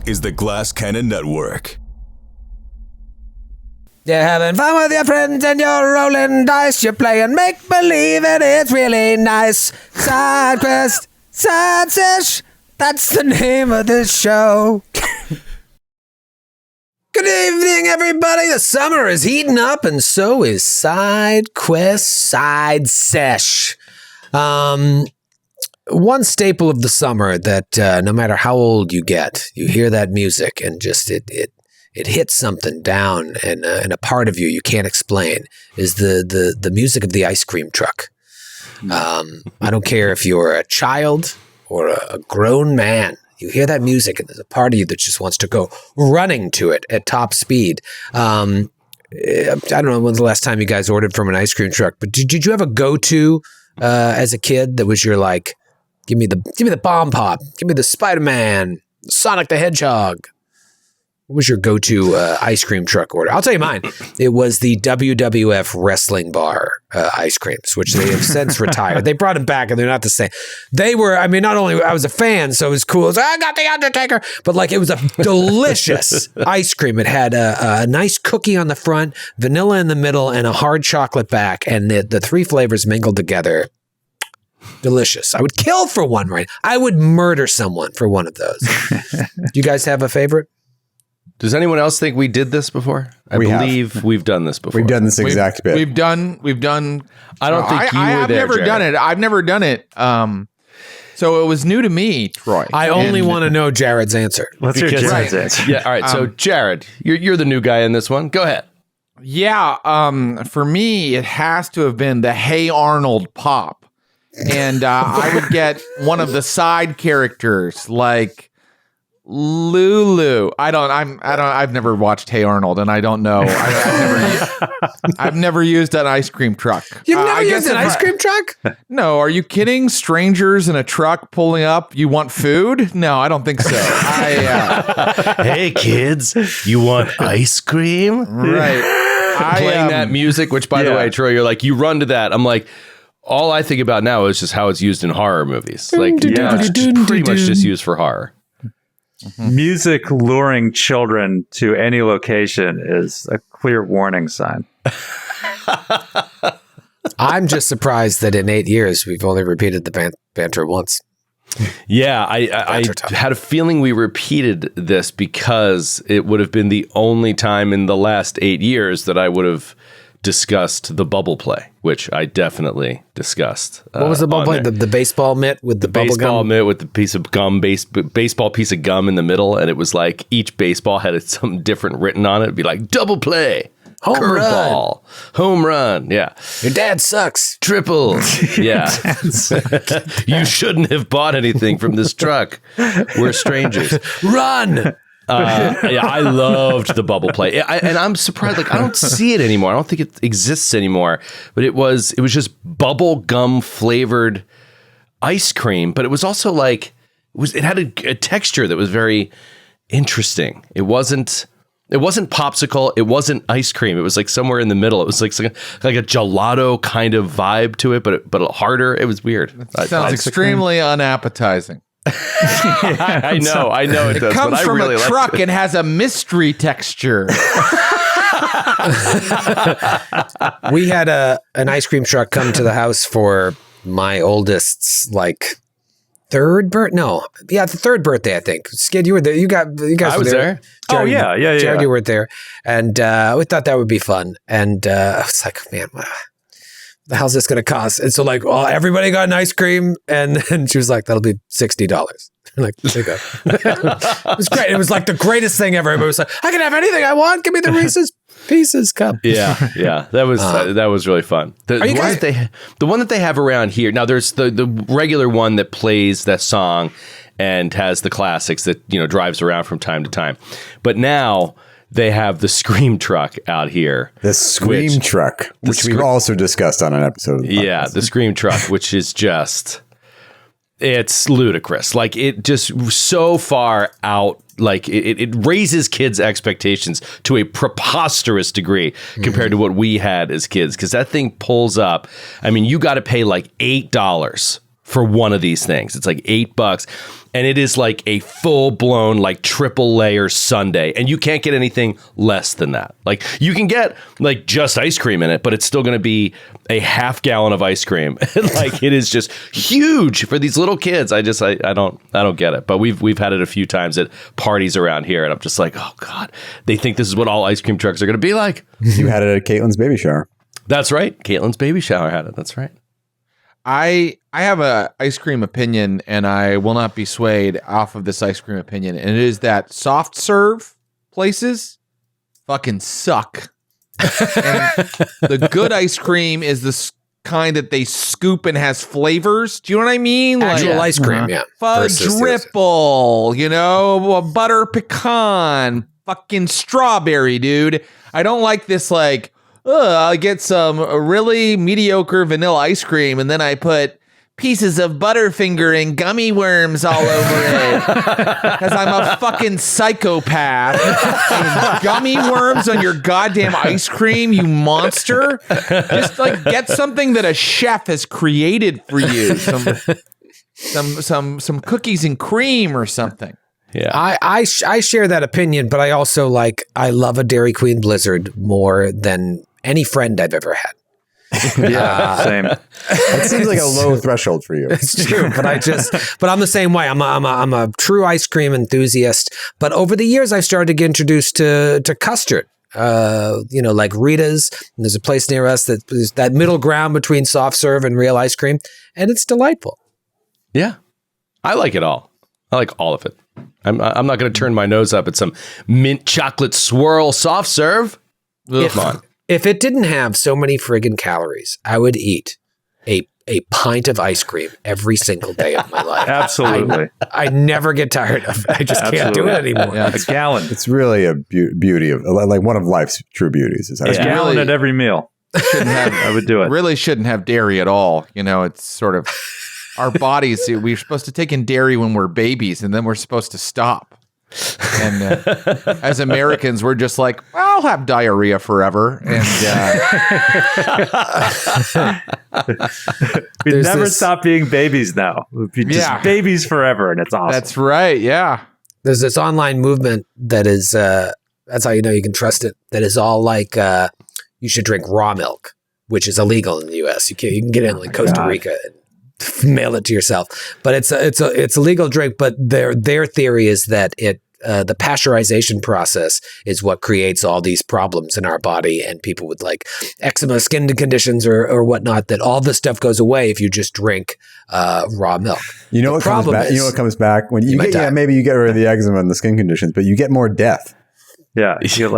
is the Glass Cannon Network. You're having fun with your friends and you're rolling dice. You're playing make-believe and it's really nice. Side quest, side sesh. That's the name of this show. Good evening, everybody. The summer is heating up, and so is Side Quest, Side Sesh. One staple of the summer that no matter how old you get, you hear that music, and just it hits something down, and a part of you can't explain is the music of the ice cream truck. I don't care if you're a child or a grown man. You hear that music, and there's a part of you that just wants to go running to it at top speed. I don't know when's the last time you guys ordered from an ice cream truck, but did you have a go-to as a kid that was your like, give me the Bomb Pop, give me the Spider-Man, Sonic the Hedgehog? What was your go-to ice cream truck order? I'll tell you mine. It was the WWF wrestling bar ice creams, which they have since retired. They brought them back, and they're not the same. They were, I mean, not only I was a fan, so it was cool. It was like, I got the Undertaker, but like it was a delicious ice cream. It had a nice cookie on the front, vanilla in the middle, and a hard chocolate back, and the three flavors mingled together. Delicious. I would kill for one, right? I would murder someone for one of those. Do you guys have a favorite? Does anyone else think we did this before? I believe we've done this before. We've done this exact bit. We've done. I don't think you were I've there, never Jared. done it. I've never done it. So it was new to me, Troy. I only want to know Jared's answer. Let's hear Jared's answer. Yeah. All right. So Jared, you're the new guy in this one. Go ahead. Yeah. For me, it has to have been the Hey Arnold pop, and I would get one of the side characters like Lulu. I've never watched Hey Arnold, and I don't know. I've never used an ice cream truck. You've never used an ice cream truck? No, are you kidding? Strangers in a truck pulling up. You want food? No, I don't think so. Hey kids, you want ice cream? Right. Playing that music, which by the way, Troy, you're like, you run to that. I'm like, all I think about now is just how it's used in horror movies. Like, it's pretty much just used for horror. Mm-hmm. Music luring children to any location is a clear warning sign. I'm just surprised that in 8 years we've only repeated the banter once. Yeah, I had a feeling we repeated this because it would have been the only time in the last 8 years that I would have discussed the bubble play, which I definitely discussed. What was the bubble play? The baseball mitt with the bubble gum? Baseball mitt with the piece of gum, baseball piece of gum in the middle, and it was like each baseball had something different written on it. It'd be like double play, home run, home run. Yeah, your dad sucks. Triple. Yeah, you shouldn't have bought anything from this truck. We're strangers. Run. Yeah, I loved the bubble play, and I'm surprised. Like, I don't see it anymore. I don't think it exists anymore. But it was just bubble gum flavored ice cream. But it was also like it had a texture that was very interesting. It wasn't popsicle. It wasn't ice cream. It was like somewhere in the middle. It was like a gelato kind of vibe to it, but harder. It was weird. Sounds extremely unappetizing. I know it does. Comes but from I really a truck and has a mystery texture. We had an ice cream truck come to the house for my oldest's like the third birthday, I think. Skid, you were there. You guys I was there. Jared, yeah. Jared, you were there, and we thought that would be fun. And I was like, man, the hell's this going to cost? And so like, everybody got an ice cream, and then she was like, that'll be $60. Like, there you go. It was great. It was like the greatest thing ever. Everybody was like, I can have anything I want. Give me the Reese's Pieces cup. Yeah. That was really fun. The one that they have around here. Now there's the regular one that plays that song and has the classics that, drives around from time to time. But now they have the Scream truck out here. The Scream truck, which we've also discussed on an episode of the podcast. Yeah, the Scream truck, which is just, it's ludicrous. Like, it just so far out, like it raises kids' expectations to a preposterous degree compared to what we had as kids. Because that thing pulls up. I mean, you got to pay like $8 for one of these things. It's like $8, and it is like a full-blown like triple layer sundae, and you can't get anything less than that. Like you can get like just ice cream in it, but it's still going to be a half gallon of ice cream. Like it is just huge for these little kids. I don't get it. But we've had it a few times at parties around here, and I'm just like, oh God, they think this is what all ice cream trucks are going to be like. You had it at Caitlin's baby shower. That's right. Caitlin's baby shower had it. That's right. I have a ice cream opinion, and I will not be swayed off of this ice cream opinion. And it is that soft serve places fucking suck. And the good ice cream is the kind that they scoop and has flavors. Do you know what I mean? Actual ice cream, yeah. Fudge ripple, a butter pecan, fucking strawberry, dude. I don't like this like, I get some really mediocre vanilla ice cream, and then I put pieces of Butterfinger and gummy worms all over it because I'm a fucking psychopath. And gummy worms on your goddamn ice cream, you monster. Just like get something that a chef has created for you. Some cookies and cream or something. Yeah, I share that opinion, but I also I love a Dairy Queen Blizzard more than any friend I've ever had. Yeah, same. It seems like a low threshold for you. It's true, but I'm the same way. I'm a true ice cream enthusiast. But over the years, I've started to get introduced to custard. Like Rita's. And there's a place near us that is that middle ground between soft serve and real ice cream, and it's delightful. Yeah, I like it all. I like all of it. I'm not going to turn my nose up at some mint chocolate swirl soft serve. Come on. If it didn't have so many friggin' calories, I would eat a pint of ice cream every single day of my life. Absolutely. I never get tired of it. I just can't do it anymore. Yeah, a gallon. It's really a beauty of like one of life's true beauties. Is A gallon really, at every meal. I would do it. Really shouldn't have dairy at all. It's sort of our bodies. We're supposed to take in dairy when we're babies, and then we're supposed to stop. And as Americans, we're just like, I'll have diarrhea forever. And we'd never stop being babies now. We'd be just babies forever, and it's awesome. That's right. Yeah. There's this online movement that is, that's how you know you can trust it, that is all like, you should drink raw milk, which is illegal in the U.S. You can get it in Costa Rica and mail it to yourself, but it's a legal drink. But their theory is that the pasteurization process is what creates all these problems in our body, and people with eczema, skin conditions, or whatnot. That all this stuff goes away if you just drink raw milk. You know what comes back? You know what comes back when you get maybe you get rid of the eczema and the skin conditions, but you get more death. Yeah, you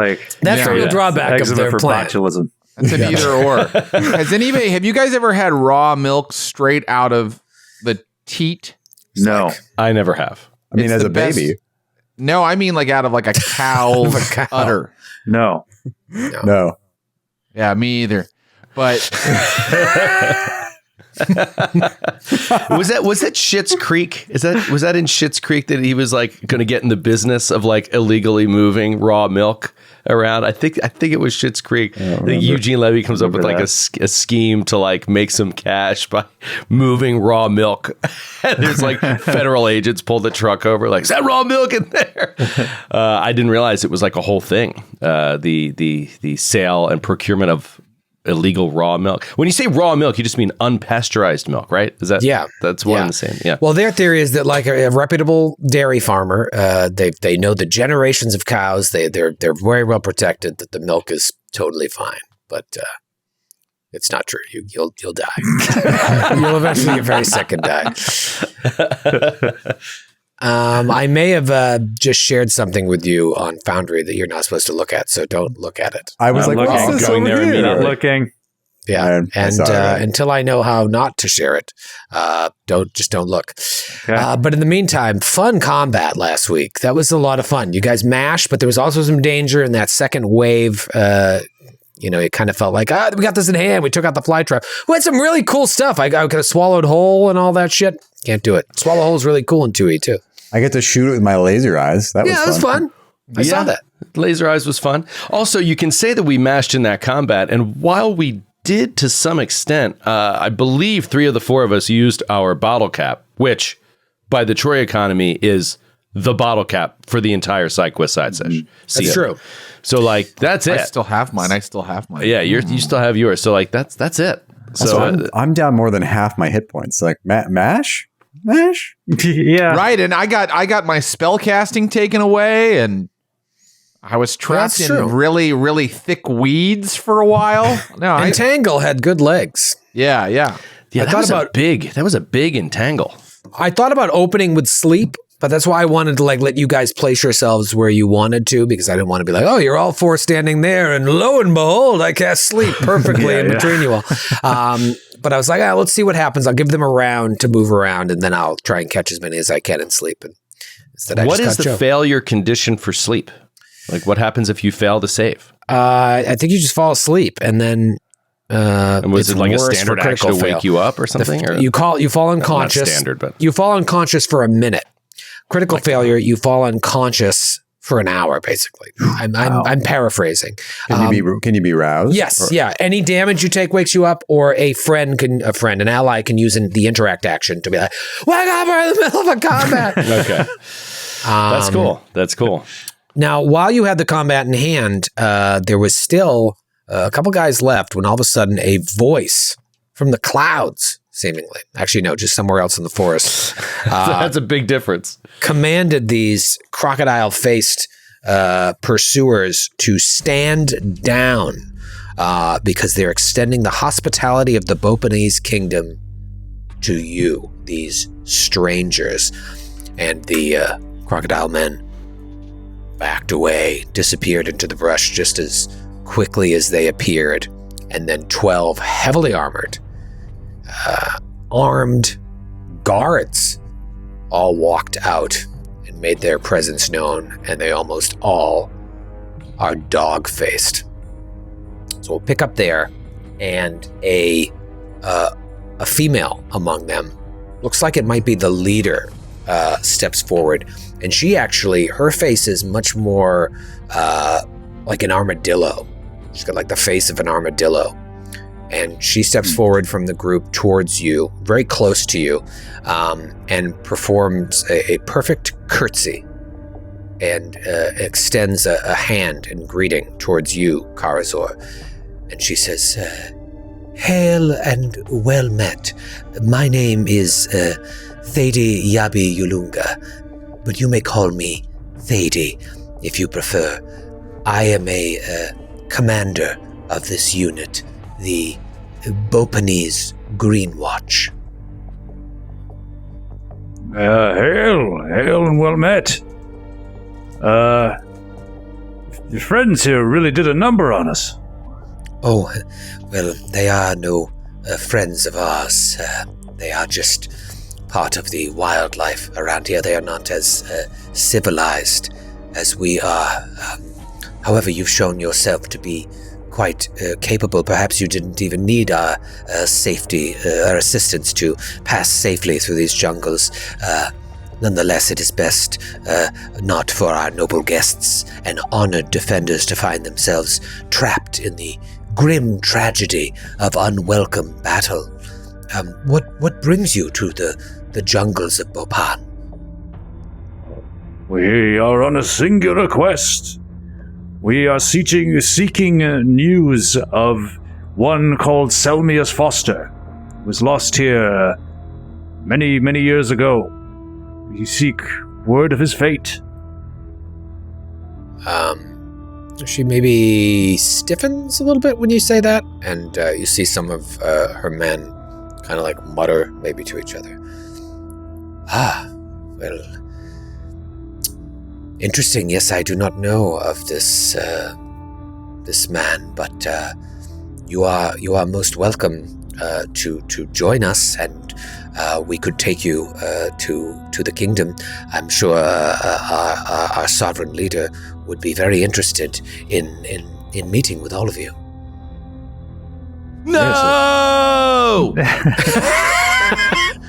that's the real drawback of their plan. botulism. It's an either or. Have you guys ever had raw milk straight out of the teat? No, I never have. I mean, as a baby. No, I mean out of a cow's udder. No. Yeah, me either. But was that Schitt's Creek? Was that in Schitt's Creek that he was going to get in the business of illegally moving raw milk around? I think it was Schitt's Creek. Eugene Levy comes up with a scheme to make some cash by moving raw milk. And there's federal agents pulled the truck over, is that raw milk in there? I didn't realize it was a whole thing. The sale and procurement of illegal raw milk. When you say raw milk, you just mean unpasteurized milk, right? Is that that's one and the same? Yeah. Well, their theory is that a reputable dairy farmer, they know the generations of cows. They're very well protected. That the milk is totally fine, but it's not true. You'll die. You'll eventually get very sick and die. I may have just shared something with you on Foundry that you're not supposed to look at, so don't look at it. I was going there immediately. Not looking. Yeah, until I know how not to share it, don't look. Okay. But in the meantime, fun combat last week. That was a lot of fun. You guys mashed, but there was also some danger in that second wave. It kind of felt like, we got this in hand. We took out the fly trap. We had some really cool stuff. I could have swallowed whole and all that shit. Can't do it. Swallow whole is really cool in 2E too. I get to shoot it with my laser eyes. That was fun. I saw that. Laser eyes was fun. Also, you can say that we mashed in that combat, and while we did to some extent. I believe 3 of the 4 of us used our bottle cap, which by the Troy economy is the bottle cap for the entire side quest side session. That's true. So like that's it. I still have mine. Yeah, you still have yours. So like that's it. So I'm down more than half my hit points. Like mash. Yeah. Right, and I got my spell casting taken away, and I was trapped That's in true. really, really thick weeds for a while. No, Entangle had good legs. yeah. that was a big entangle. I thought about opening with sleep, but that's why I wanted to like let you guys place yourselves where you wanted to, because I didn't want to be like, oh, you're all 4 standing there, and lo and behold, I cast sleep perfectly in between you all. But I was like, let's see what happens. I'll give them a round to move around, and then I'll try and catch as many as I can in sleep. And instead, What is the failure condition for sleep? Like, what happens if you fail to save? I think you just fall asleep, and then. And was it's it like a worse standard for action to critical wake fail. you up or something? You fall unconscious. Not standard, but you fall unconscious for a minute. Critical failure, you fall unconscious for an hour, basically. I'm paraphrasing. Can you be roused? Yes, yeah. Any damage you take wakes you up, or an ally can use the interact action to be like, wake up, we're in the middle of a combat. okay, that's cool. Now, while you had the combat in hand, there was still a couple guys left when all of a sudden a voice from the clouds, seemingly, actually no, just somewhere else in the forest, That's a big difference. commanded these crocodile-faced pursuers to stand down because they're extending the hospitality of the Bopanese kingdom to you, these strangers. And the crocodile men backed away, disappeared into the brush just as quickly as they appeared. And then 12 heavily armored, armed guards all walked out and made their presence known, and they almost all are dog-faced. So we'll pick up there, and a female among them, looks like it might be the leader, steps forward, and she actually, her face is much more like an armadillo. She's got like the face of an armadillo. And she steps forward from the group towards you, very close to you, and performs a perfect curtsy and extends a hand in greeting towards you, Karazor. And she says, hail and well met. My name is Thady Yabi Yulunga, but you may call me Thady if you prefer. I am a commander of this unit, the Bopanese Green Watch. Hail and well met. Your friends here really did a number on us. Oh, well, they are no friends of ours. They are just part of the wildlife around here. They are not as civilized as we are. However, you've shown yourself to be quite capable. Perhaps you didn't even need our safety, our assistance to pass safely through these jungles. Nonetheless, it is best not for our noble guests and honored defenders to find themselves trapped in the grim tragedy of unwelcome battle. What brings you to the jungles of Bopan? We are on a singular quest. We are seeking news of one called Selmius Foster, who was lost here many, many years ago. We seek word of his fate. She maybe stiffens a little bit when you say that, and you see some of her men kind of like mutter maybe to each other. Well, interesting. Yes, I do not know of this man, but you are most welcome to join us, and we could take you to the kingdom. I'm sure our sovereign leader would be very interested in meeting with all of you. No!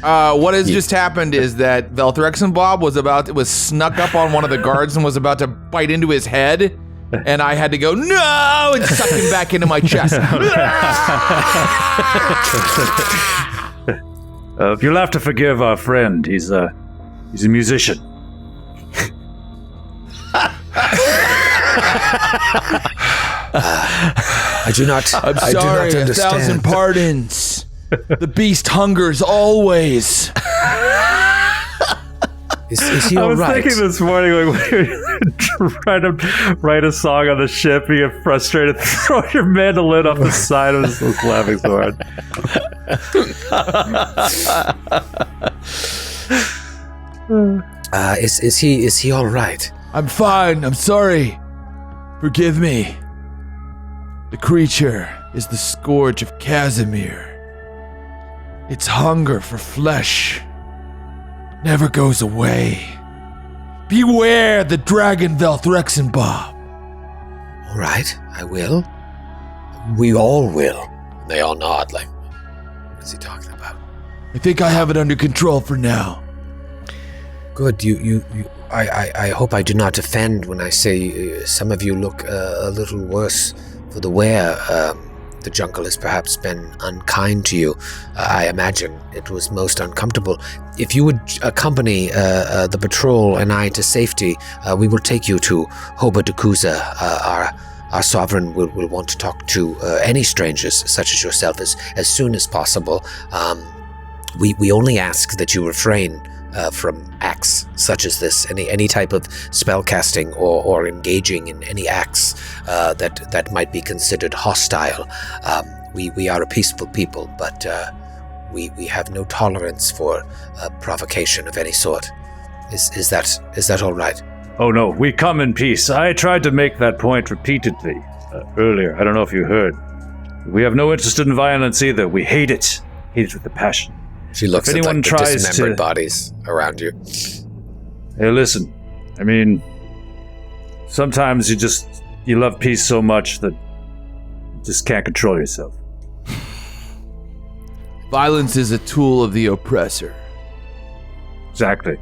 What has just happened is that Velthrexenbob was snuck up on one of the guards and was about to bite into his head, And I had to go, no, and suck him back into my chest. You'll have to forgive our friend. He's a musician. I do not. I'm I sorry, do not a thousand understand. pardons. The beast hungers always. Is he I all was right? thinking this morning, like, when you're trying to write a song on the ship, you get frustrated, throw your mandolin off the side. I was laughing so hard. Is he all right? I'm fine. I'm sorry. Forgive me. The creature is the scourge of Casimir. Its hunger for flesh never goes away. Beware the dragon Velthrexenbob. All right, I will. We all will. They all nod like, what's he talking about? I think I have it under control for now. Good. I hope I do not offend when I say some of you look a little worse for the wear. The jungle has perhaps been unkind to you. I imagine it was most uncomfortable. If you would accompany the patrol and I to safety, we will take you to Hobadikuza. Our sovereign will want to talk to any strangers, such as yourself, as soon as possible. We only ask that you refrain from acts such as this, any type of spell casting or engaging in any acts that might be considered hostile. We are a peaceful people, but we have no tolerance for provocation of any sort. Is that all right? Oh no, we come in peace. I tried to make that point repeatedly earlier. I don't know if you heard. We have no interest in violence either. We hate it. Hate it with a passion. She looks If at anyone the tries dismembered to- bodies around you. Hey, listen. I mean, sometimes you love peace so much that you just can't control yourself. Violence is a tool of the oppressor. Exactly.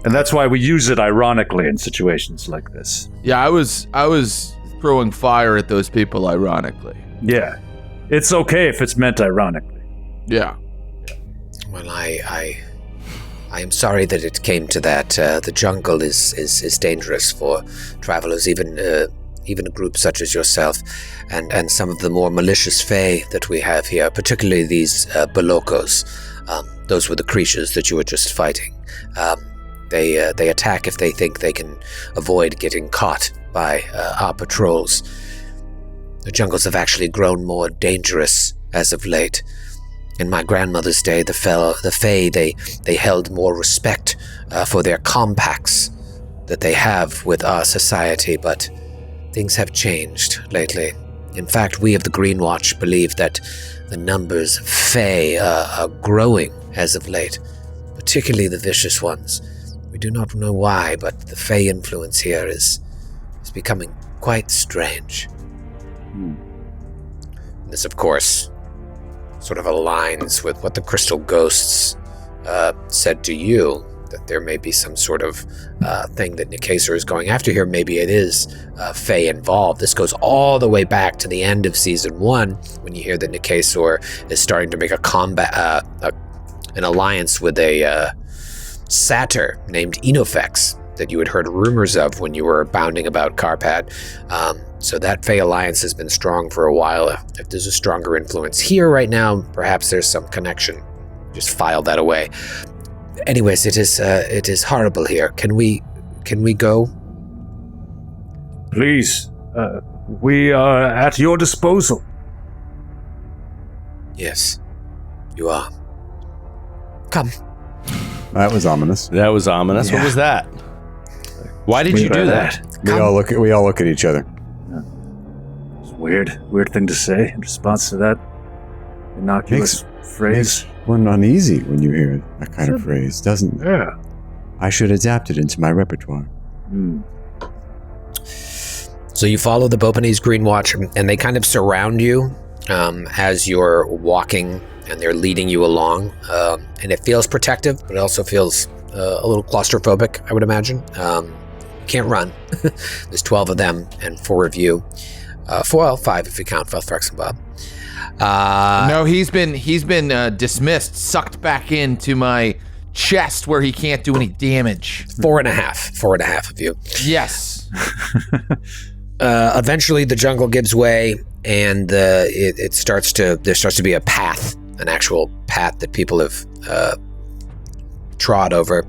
And that's why we use it ironically in situations like this. Yeah, I was throwing fire at those people ironically. Yeah. It's okay if it's meant ironically. Yeah. Well, I am sorry that it came to that. The jungle is dangerous for travelers, even a group such as yourself, and some of the more malicious fae that we have here, particularly these Balokos. Those were the creatures that you were just fighting. They attack if they think they can avoid getting caught by our patrols. The jungles have actually grown more dangerous as of late. In my grandmother's day, the fae, they held more respect for their compacts that they have with our society, but things have changed lately. In fact, we of the Green Watch believe that the numbers of fae are growing as of late, particularly the vicious ones. We do not know why, but the fae influence here is becoming quite strange. This, of course, sort of aligns with what the Crystal Ghosts said to you, that there may be some sort of thing that Nikesor is going after here. Maybe it is fae involved. This goes all the way back to the end of Season 1, when you hear that Nikesor is starting to make an alliance with a satyr named Enofex that you had heard rumors of when you were bounding about Carpad. So that fae alliance has been strong for a while. If there's a stronger influence here right now, perhaps there's some connection. Just file that away. Anyways, it is horrible here. Can we go? Please, we are at your disposal. Yes, you are. Come. That was ominous. That was ominous. Yeah. What was that? Why did you do that? We all look at each other. It's weird thing to say in response to that innocuous phrase. Makes one uneasy when you hear that kind of phrase, doesn't it? Yeah. I should adapt it into my repertoire. So you follow the Bopanese Green Watch, and they kind of surround you as you're walking, and they're leading you along. And it feels protective, but it also feels a little claustrophobic, I would imagine. You can't run. There's 12 of them and 4 of you. 5 if you count Felthrex and Bob. No, he's been dismissed, sucked back into my chest where he can't do any damage. 4.5 of you. Yes. Eventually the jungle gives way, and there starts to be a path, an actual path that people have trod over,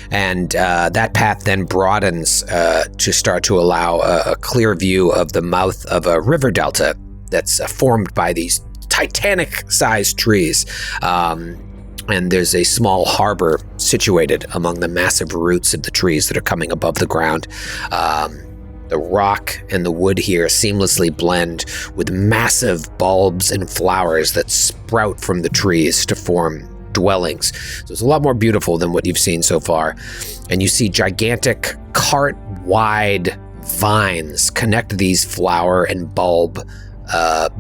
and that path then broadens to start to allow a clear view of the mouth of a river delta that's formed by these Titanic-sized trees. And there's a small harbor situated among the massive roots of the trees that are coming above the ground. The rock and the wood here seamlessly blend with massive bulbs and flowers that sprout from the trees to form dwellings. So it's a lot more beautiful than what you've seen so far. And you see gigantic cart-wide vines connect these flower and bulb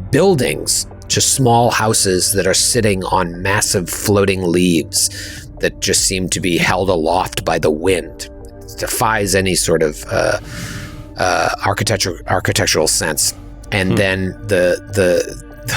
buildings to small houses that are sitting on massive floating leaves that just seem to be held aloft by the wind. It defies any sort of architectural sense. And then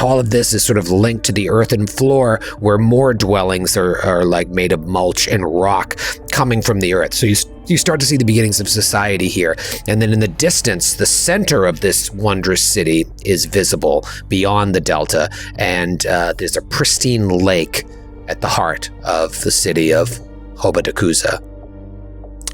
all of this is sort of linked to the earthen floor, where more dwellings are like made of mulch and rock coming from the earth. So you start to see the beginnings of society here. And then in the distance, the center of this wondrous city is visible beyond the delta, and there's a pristine lake at the heart of the city of Capodicasa.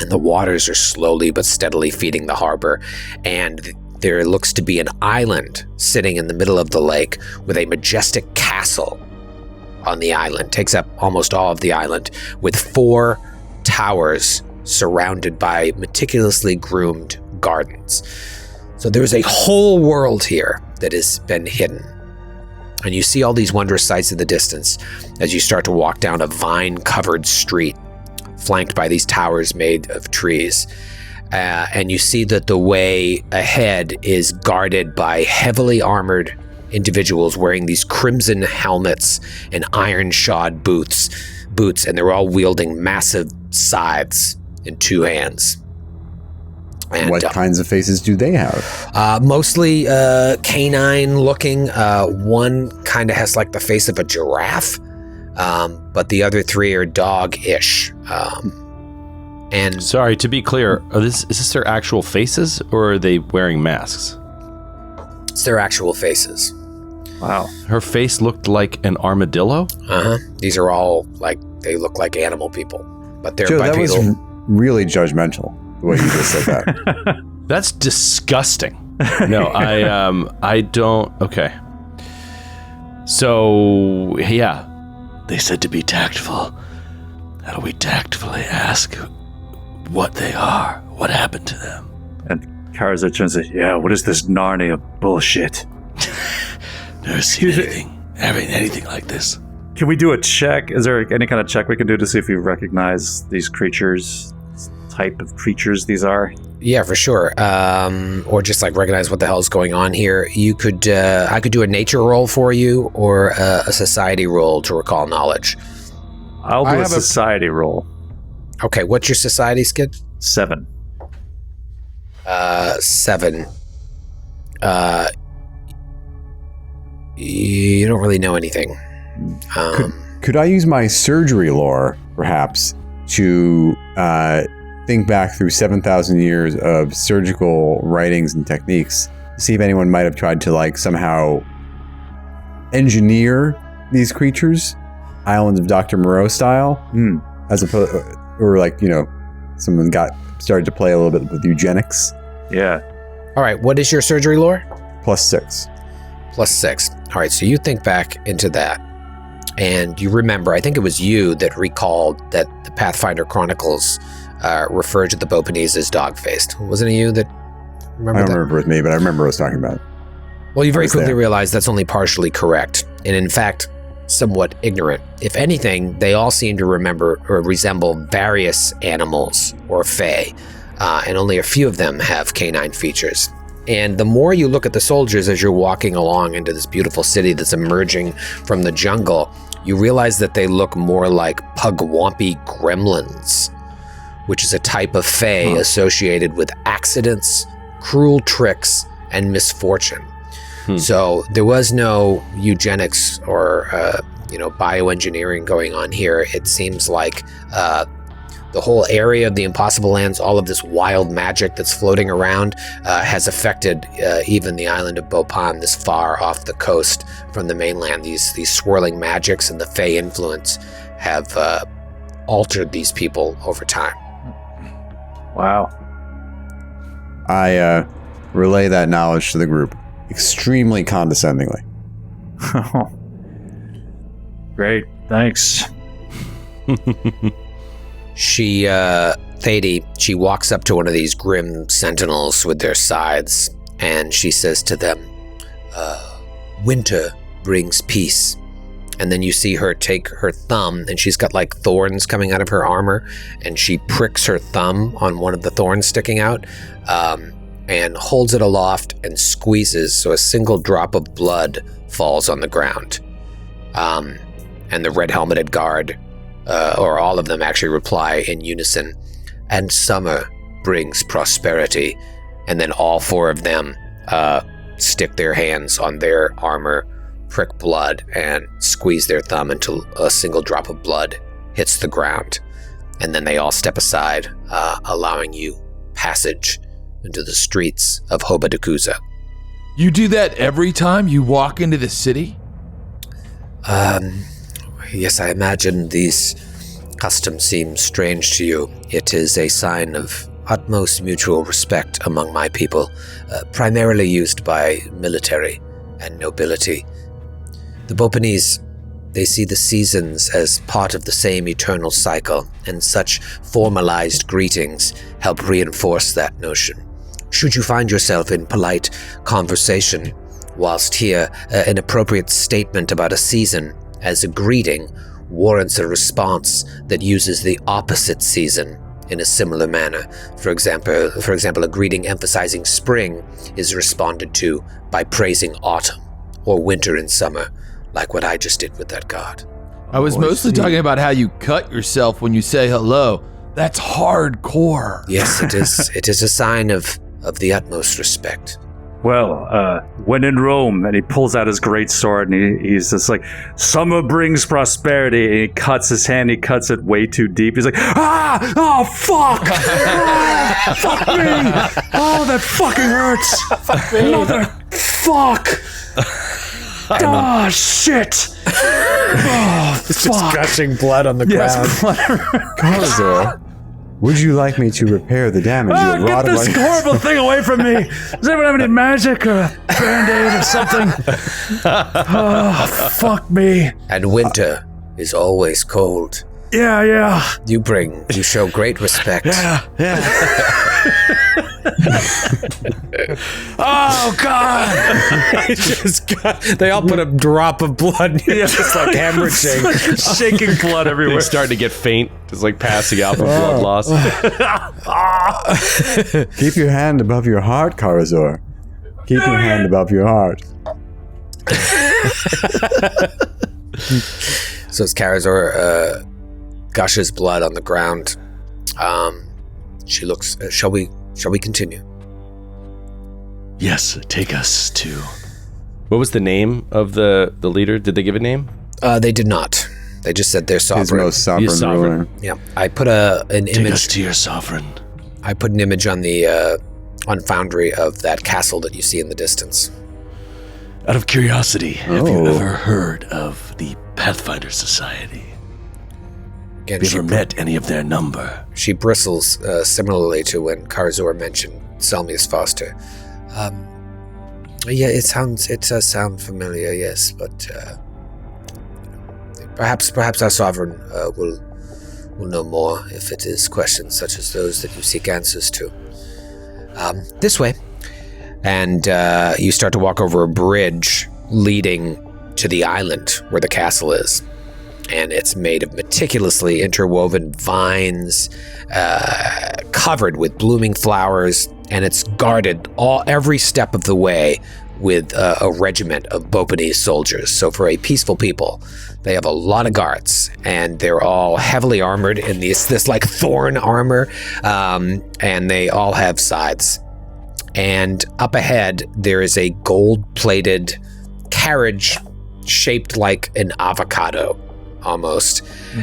And the waters are slowly but steadily feeding the harbor, and there looks to be an island sitting in the middle of the lake with a majestic castle on the island. Takes up almost all of the island, with 4 towers surrounded by meticulously groomed gardens. So there's a whole world here that has been hidden. And you see all these wondrous sights in the distance as you start to walk down a vine-covered street flanked by these towers made of trees. And you see that the way ahead is guarded by heavily armored individuals wearing these crimson helmets and iron-shod boots, and they're all wielding massive scythes in 2 hands. And what kinds of faces do they have? Mostly canine-looking. One kind of has like the face of a giraffe, but the other 3 are dog-ish. And sorry, to be clear, is this their actual faces, or are they wearing masks? It's their actual faces. Wow. Her face looked like an armadillo? Uh-huh. These are all they look like animal people. But they're Joe, that bipedal. was really judgmental, the way you just said that. That's disgusting. No, I don't. Okay. So, yeah. They said to be tactful. How do we tactfully ask what they are? What happened to them? And Karazar turns to, yeah, what is this Narnia bullshit? Never seen anything like this. Can we do a check? Is there any kind of check we can do to see if we recognize these creatures, type of creatures these are? Yeah, for sure. Or just recognize what the hell's going on here. You could, I could do a nature roll for you, or a society roll to recall knowledge. I'll do a society roll. Okay, what's your society, Skid? 7. 7. You don't really know anything. Could I use my surgery lore, perhaps, to think back through 7,000 years of surgical writings and techniques to see if anyone might have tried to started engineer these creatures, Islands of Dr. Moreau style, as opposed, or someone started to play a little bit with eugenics. Yeah. All right, what is your surgery lore? +6. +6. All right, so you think back into that, and you remember, I think it was you that recalled that the Pathfinder Chronicles referred to the Bopanese as dog-faced. Wasn't it you that remember that? I don't remember it was me, but I remember what I was talking about. Well, you very quickly realized that's only partially correct, and in fact, somewhat ignorant. If anything, they all seem to remember or resemble various animals or fae, and only a few of them have canine features. And the more you look at the soldiers as you're walking along into this beautiful city that's emerging from the jungle, you realize that they look more like pugwampy gremlins which is a type of fae associated with accidents, cruel tricks, and misfortune. So there was no eugenics or bioengineering going on here. It seems like the whole area of the Impossible Lands, all of this wild magic that's floating around, has affected even the island of Bopan, this far off the coast from the mainland. These swirling magics and the fae influence have altered these people over time. Wow. I relay that knowledge to the group extremely condescendingly. Great. Thanks. Thady, she walks up to one of these grim sentinels with their scythes, and she says to them, winter brings peace. And then you see her take her thumb, and she's got like thorns coming out of her armor, and she pricks her thumb on one of the thorns sticking out, and holds it aloft and squeezes, so a single drop of blood falls on the ground. And the red-helmeted guard, or all of them actually reply in unison, and summer brings prosperity. And then all four of them stick their hands on their armor, prick blood, and squeeze their thumb until a single drop of blood hits the ground. And then they all step aside, allowing you passage into the streets of Hobadakuza. You do that every time you walk into the city? Yes, I imagine these customs seem strange to you. It is a sign of utmost mutual respect among my people, primarily used by military and nobility. The Bopanese, they see the seasons as part of the same eternal cycle, and such formalized greetings help reinforce that notion. Should you find yourself in polite conversation whilst here, an appropriate statement about a season as a greeting warrants a response that uses the opposite season in a similar manner. For example, a greeting emphasizing spring is responded to by praising autumn or winter and summer, like what I just did with that god. I was mostly talking about how you cut yourself when you say hello. That's hardcore. Yes, it is. It is a sign of the utmost respect. Well, when in Rome, and he pulls out his great sword, and he's just like, summer brings prosperity, and he cuts his hand, he cuts it way too deep. He's like, oh, fuck! Fuck me! Oh, that fucking hurts! Fuck me! Mother fuck! Oh, shit! Oh, It's just gushing blood on the ground. Karazor, would you like me to repair the damage you have Get wrought this upon- horrible thing away from me! Does anyone have any magic or a band-aid or something? Oh, fuck me. And winter is always cold. Yeah. You show great respect. Oh, God! They all put a drop of blood in it, just like hemorrhaging. Shaking blood everywhere. They're starting to get faint, just like passing out from blood loss. Keep your hand above your heart, Karazor. Keep your hand above your heart. So as Karazor gushes blood on the ground, she looks. Shall we continue? Yes, take us to... What was the name of the leader? Did they give a name? They did not. They just said their sovereign. His most sovereign His sovereign. ruler. Yeah, I put an Take image. us to your sovereign. I put an image on the on Foundry of that castle that you see in the distance. Out of curiosity, have you Oh. ever heard of the Pathfinder Society? Again, Have you ever met any of their number? she bristles similarly to when Karazor mentioned Selmius Foster. Yeah, it does sound familiar, yes, but perhaps our sovereign will know more if it is questions such as those that you seek answers to. This way. And you start to walk over a bridge leading to the island where the castle is. And it's made of meticulously interwoven vines, covered with blooming flowers, and it's guarded every step of the way with a regiment of Bopanese soldiers. So for a peaceful people, they have a lot of guards, and they're all heavily armored in this like thorn armor, and they all have scythes. And up ahead, there is a gold-plated carriage shaped like an avocado, almost.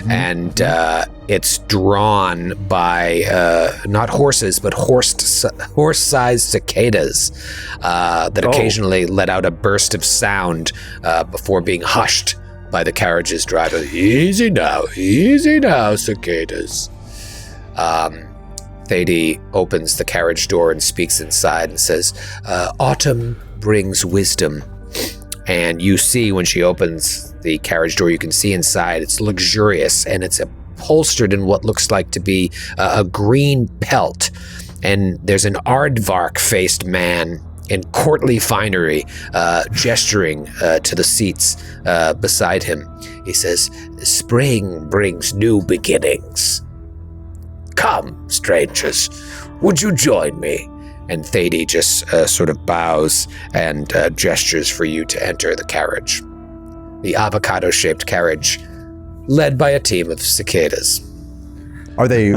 And it's drawn by not horses, but horse-sized cicadas that occasionally let out a burst of sound before being hushed by the carriage's driver. Easy now, cicadas. Thady opens the carriage door and speaks inside and says, autumn brings wisdom. And you see when she opens the carriage door, you can see inside. It's luxurious, and it's upholstered in what looks like to be a green pelt. And there's an aardvark-faced man in courtly finery gesturing to the seats beside him. He says, spring brings new beginnings. Come, strangers, would you join me? And Thady just sort of bows and gestures for you to enter the carriage. The avocado-shaped carriage, led by a team of cicadas. Are they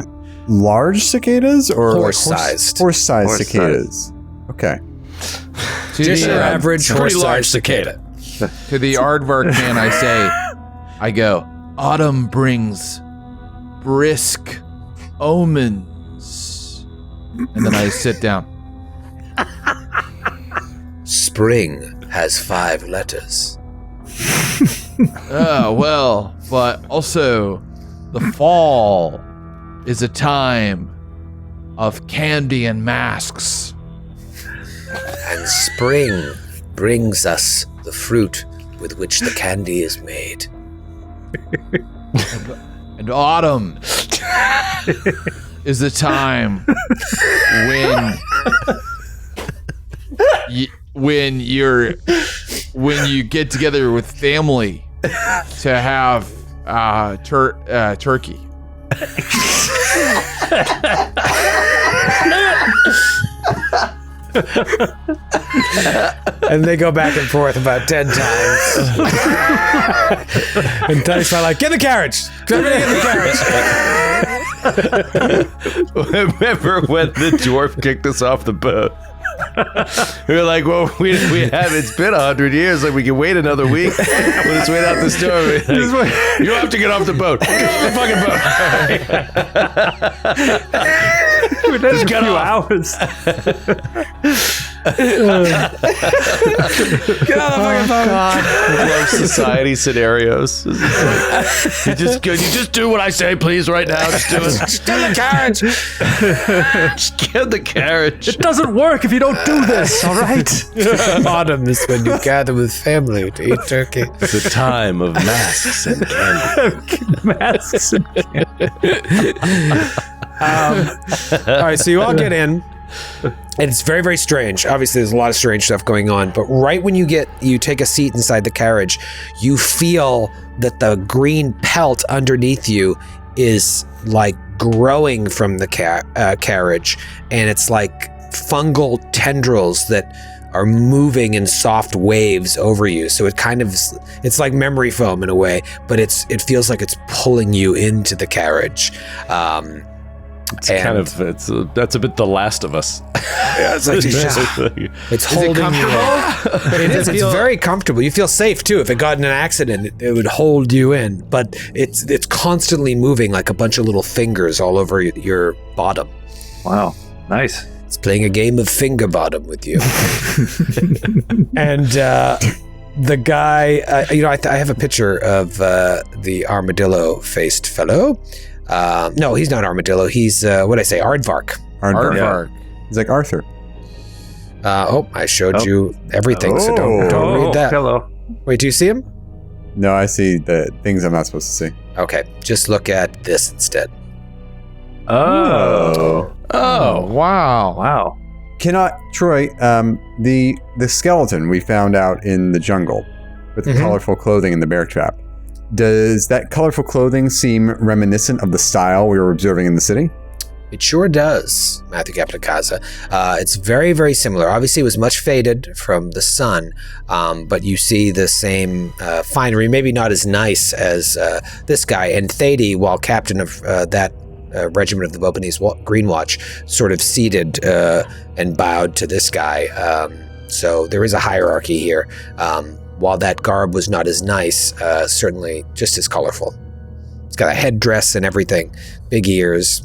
large cicadas or Horse-sized. Horse-sized cicadas. Okay. Just your average horse-sized cicada. To the aardvark man, I go, autumn brings brisk omens. And then I sit down. Spring has 5 letters. Well, but also the fall is a time of candy and masks. And spring brings us the fruit with which the candy is made. And autumn is the time when you get together with family to have turkey. And they go back and forth about 10 times. And Tiny's like, get in the carriage! Everybody get in the carriage! Remember when the dwarf kicked us off the boat? We were like, well, we have, it's been 100 years, like we can wait another week. We'll just wait out the storm. Like, you don't have to get off the boat. Get off the fucking boat. We're just a few hours. Get on the fucking boat! Love society scenarios. You just do what I say, please, right now. Just do it. Just get in the carriage! Just get in the carriage. It doesn't work if you don't do this, all right? Autumn is when you gather with family to eat turkey. It's a time of masks and candy. Masks and All right, so you all get in. And it's very, very strange. Obviously, there's a lot of strange stuff going on. But right when you take a seat inside the carriage, you feel that the green pelt underneath you is like growing from the carriage. And it's like fungal tendrils that are moving in soft waves over you. So it's like memory foam in a way, but it feels like it's pulling you into the carriage. That's a bit The Last of Us. Yeah, it's like it's holding you. But it is. It's very comfortable. You feel safe too. If it got in an accident, it would hold you in. But it's constantly moving like a bunch of little fingers all over your bottom. Wow, nice. It's playing a game of finger bottom with you. And the guy, I have a picture of the armadillo-faced fellow. No, he's not armadillo. He's aardvark. Aardvark. Aardvark. He's like Arthur. I showed you everything, so don't read that. Hello. Wait, do you see him? No, I see the things I'm not supposed to see. Okay, just look at this instead. Oh. Wow. Troy, the skeleton we found out in the jungle with the colorful clothing in the bear trap. Does that colorful clothing seem reminiscent of the style we were observing in the city? It sure does, Matthew Capodicasa. It's very, very similar. Obviously, it was much faded from the sun, but you see the same finery, maybe not as nice as this guy. And Thady, while captain of that regiment of the Boppanese Green Watch, sort of ceded and bowed to this guy. So there is a hierarchy here. While that garb was not as nice, certainly just as colorful. It's got a headdress and everything, big ears.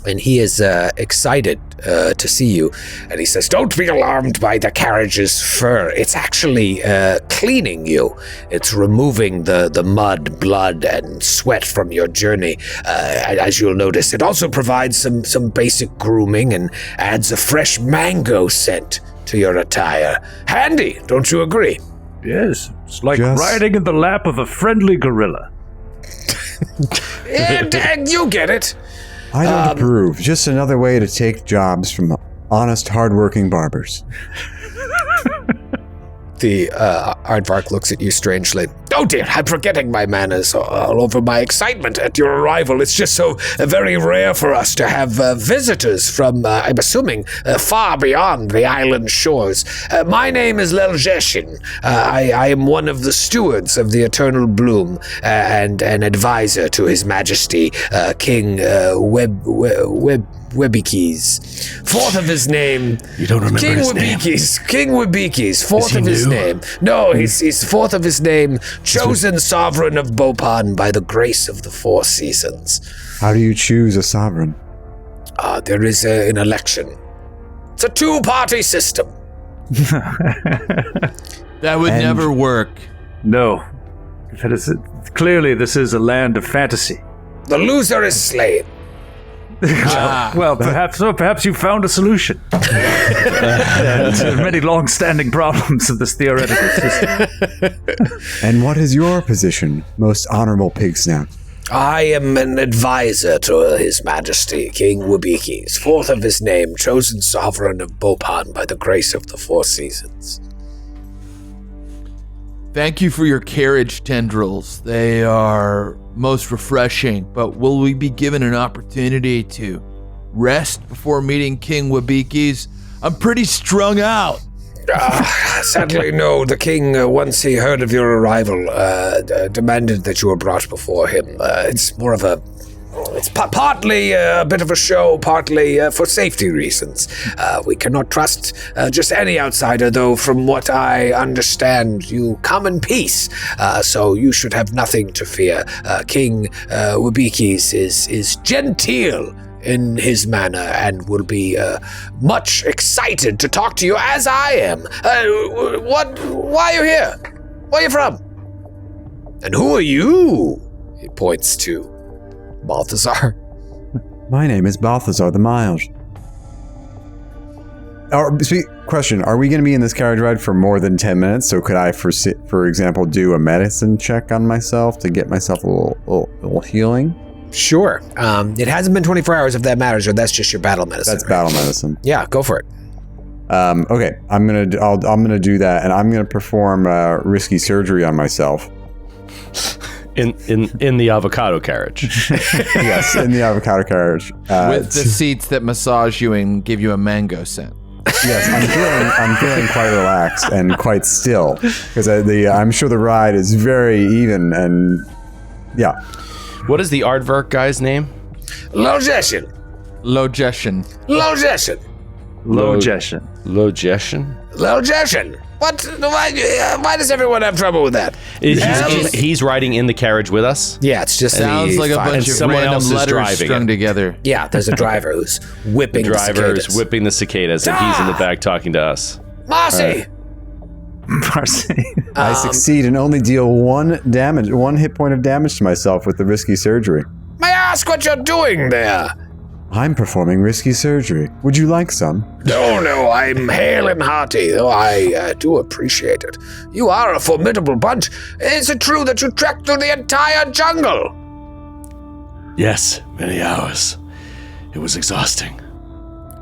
And he is excited to see you. And he says, "Don't be alarmed by the carriage's fur. It's actually cleaning you. It's removing the mud, blood, and sweat from your journey. As you'll notice, it also provides some basic grooming and adds a fresh mango scent to your attire. Handy, don't you agree?" Yes, it's like Just- riding in the lap of a friendly gorilla. And you get it. I don't approve. Just another way to take jobs from honest, hardworking barbers. The Aardvark looks at you strangely. "Oh dear, I'm forgetting my manners all over my excitement at your arrival. It's just so very rare for us to have visitors from, I'm assuming, far beyond the island shores. My name is Leljeshin. I am one of the stewards of the Eternal Bloom and an advisor to His Majesty, King Webikis. Fourth of his name. You don't remember King his name? King Webikis. Fourth he of his new? name. No, he's fourth of his name. Chosen sovereign of Bopan by the grace of the Four Seasons. How do you choose a sovereign? There is an election. It's a two-party system. That would And- never work. No. Clearly, this is a land of fantasy. The loser is slain. Well, perhaps you found a solution to many long-standing problems of this theoretical system. And what is your position, most honorable pig snout? I am an advisor to His Majesty, King Webikis. Fourth of his name, chosen sovereign of Bopan by the grace of the Four Seasons. Thank you for your carriage tendrils. They are most refreshing, but will we be given an opportunity to rest before meeting King Webikis? I'm pretty strung out. Sadly, no. The king, once he heard of your arrival, demanded that you were brought before him. It's more of a... It's partly a bit of a show, partly for safety reasons. We cannot trust just any outsider, though from what I understand, you come in peace. So you should have nothing to fear. King Webikis is genteel in his manner and will be much excited to talk to you, as I am. Why are you here? Where are you from? And who are you? He points to Balthazar. My name is Balthazar the Mild. Question, are we going to be in this carriage ride for more than 10 minutes? So could I, for example, do a medicine check on myself to get myself a little healing? Sure. It hasn't been 24 hours if that matters, or that's just your battle medicine. That's battle medicine. Yeah, go for it. Okay, I'm gonna do that, and I'm gonna perform risky surgery on myself. In the avocado carriage. Yes, in the avocado carriage. With the seats that massage you and give you a mango scent. Yes, I'm feeling quite relaxed and quite still because I'm sure the ride is very even and yeah. What is the aardvark guy's name? Logeshin. Logeshin. Logeshin. Logeshin. Logeshin? Logeshin. What? Why does everyone have trouble with that? He's riding in the carriage with us? Yeah, it's just Sounds like a fine. bunch And of someone random else is letters driving strung it. together. Yeah, there's a driver who's whipping the Driver's cicadas. whipping the cicadas, and he's in the back talking to us. Marcy! Marcy. I succeed and only deal one hit point of damage to myself with the risky surgery. May I ask what you're doing there? I'm performing risky surgery. Would you like some? No, I'm hale and hearty, though I do appreciate it. You are a formidable bunch. Is it true that you trekked through the entire jungle? Yes, many hours. It was exhausting.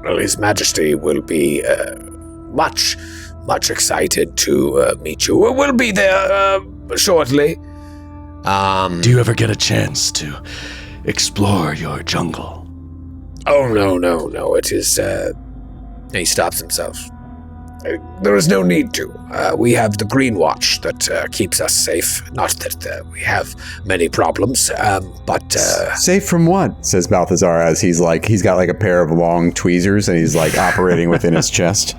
Well, His Majesty will be much excited to meet you. We'll be there shortly. Do you ever get a chance to explore your jungle? Oh, no. It is, he stops himself. There is no need to. We have the Green Watch that keeps us safe. Not that we have many problems, but... Safe from what? Says Balthazar as he's got like a pair of long tweezers and he's like operating within his chest.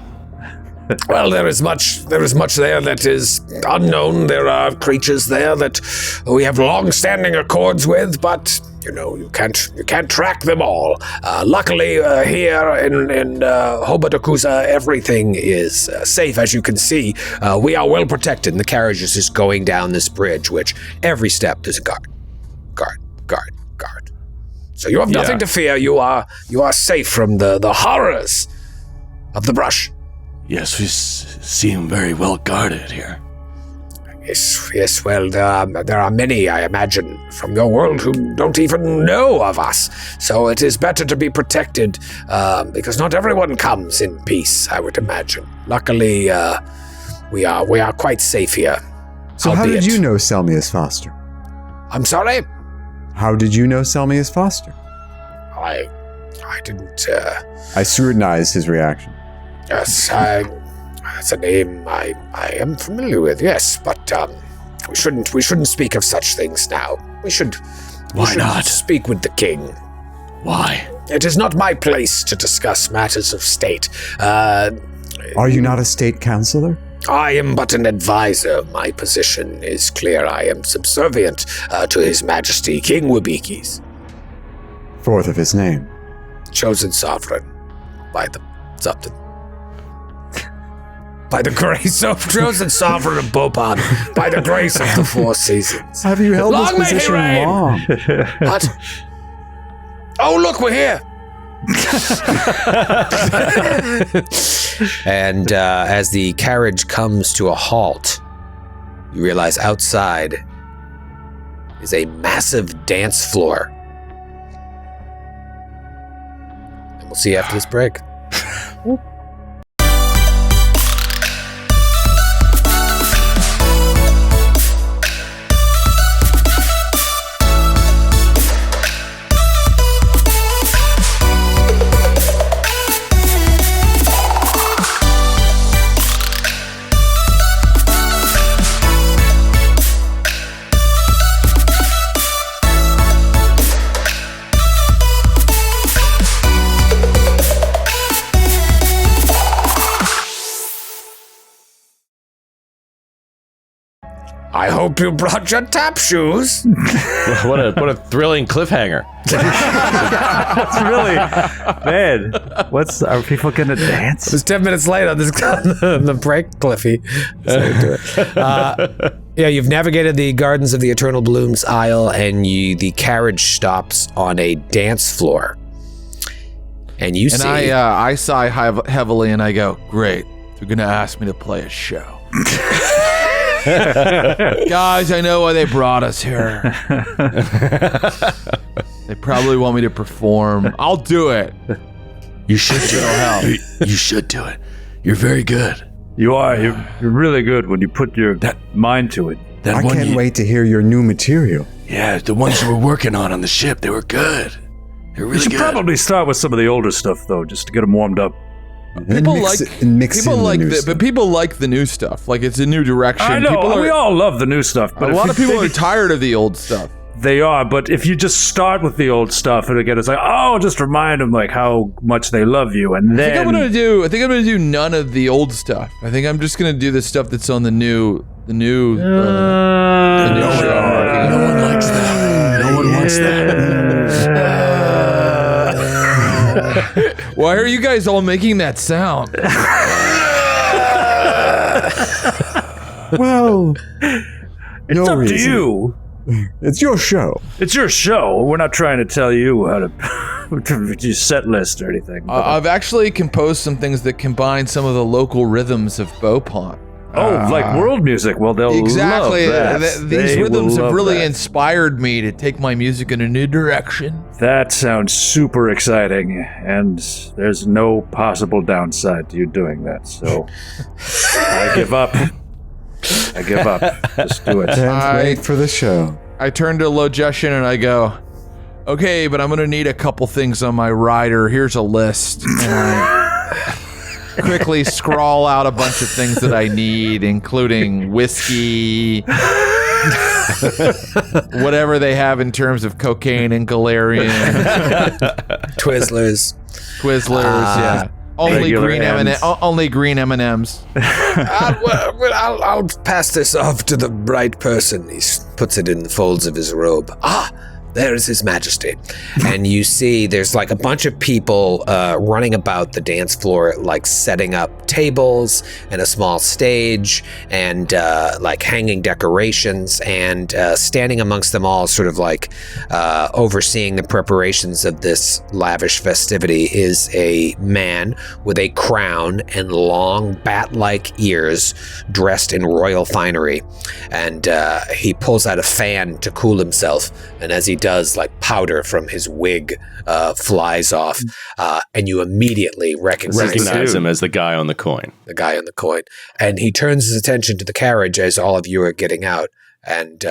Well, there is much there that is unknown. There are creatures there that we have long-standing accords with, but you can't track them all. Luckily, here in Hobadakusa, everything is safe. As you can see, we are well protected. And the carriage is just going down this bridge, which every step there's a guard. So you have nothing to fear. You are safe from the horrors of the brush. Yes, we seem very well guarded here. Yes, well, there are many, I imagine, from your world who don't even know of us. So it is better to be protected, because not everyone comes in peace, I would imagine. Luckily, we are quite safe here. So how did you know Selmius Foster? I'm sorry? How did you know Selmius Foster? I didn't... I scrutinized his reaction. Yes, that's a name I am familiar with, yes, but we shouldn't speak of such things now. We should speak with the king. Why? It is not my place to discuss matters of state. Are you not a state counselor? I am but an advisor. My position is clear. I am subservient to His Majesty King Wabikis. Fourth of his name. Chosen sovereign by the something. By the grace of chosen sovereign of Bopan, by the grace of the Four Seasons. Have you held this position long? What? Oh, look, we're here. And as the carriage comes to a halt, you realize outside is a massive dance floor. And we'll see you after this break. I hope you brought your tap shoes. What a thrilling cliffhanger. That's really man. Are people gonna dance? It's 10 minutes late on this the break, Cliffy. Yeah, you've navigated the Gardens of the Eternal Blooms aisle, and the carriage stops on a dance floor. And you see... And I sigh heavily and I go, great, they're gonna ask me to play a show. Guys, I know why they brought us here. They probably want me to perform. I'll do it. You should do it. You should do it. You're very good. You are. You're really good when you put your mind to it. I can't wait to hear your new material. Yeah, the ones you were working on the ship, they were good. They were really You should good. probably start with some of the older stuff, though, just to get them warmed up. People like the new stuff. Like, it's a new direction. I know. We all love the new stuff, but a lot of people are tired of the old stuff. They are, but if you just start with the old stuff, and again, it's like, oh, just remind them like how much they love you, and then I think I'm gonna do none of the old stuff. I think I'm just gonna do the stuff that's on the new show. No one likes that. No one wants that. Why are you guys all making that sound? Well, it's up to you. It's your show. It's your show. We're not trying to tell you how to do set list or anything. I've actually composed some things that combine some of the local rhythms of Beaupont. Like world music. Well, they'll exactly. love that. These rhythms have really inspired me to take my music in a new direction. That sounds super exciting, and there's no possible downside to you doing that. So I give up. Just do it. Can't wait for the show. I turn to Logeshin and I go, Okay, but I'm going to need a couple things on my rider. Here's a list. And I quickly scrawl out a bunch of things that I need, including whiskey, whatever they have in terms of cocaine and Galarian. Twizzlers. Yeah. Only green M&Ms. Only green M&Ms. I'll pass this off to the right person. He puts it in the folds of his robe. There is His Majesty. And you see there's like a bunch of people running about the dance floor, like setting up tables and a small stage and like hanging decorations, and standing amongst them all, sort of like overseeing the preparations of this lavish festivity, is a man with a crown and long bat-like ears, dressed in royal finery. And he pulls out a fan to cool himself, and as he does, like powder from his wig flies off, and you immediately recognize him as the guy on the coin. The guy on the coin. And he turns his attention to the carriage as all of you are getting out, and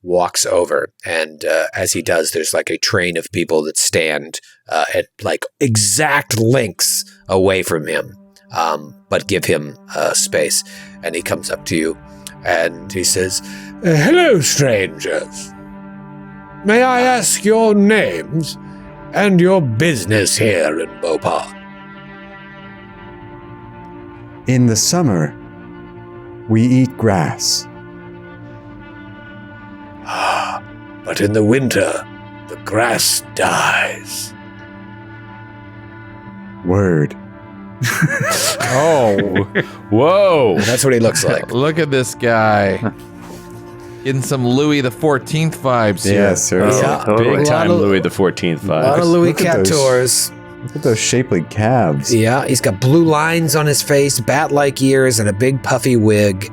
walks over. And as he does, there's like a train of people that stand at like exact lengths away from him, but give him space. And he comes up to you and he says, "Hello, strangers. May I ask your names and your business here in Beauport?" In the summer, we eat grass. But in the winter, the grass dies. Word. Oh. Whoa. That's what he looks like. Look at this guy. Getting some Louis the 14th vibes here. Yes, sir. Yeah. Big time A lot of- Louis the 14th A lot of vibes. Louis Look at those. Captors. Look at those shapely calves. Yeah, he's got blue lines on his face, bat-like ears, and a big puffy wig.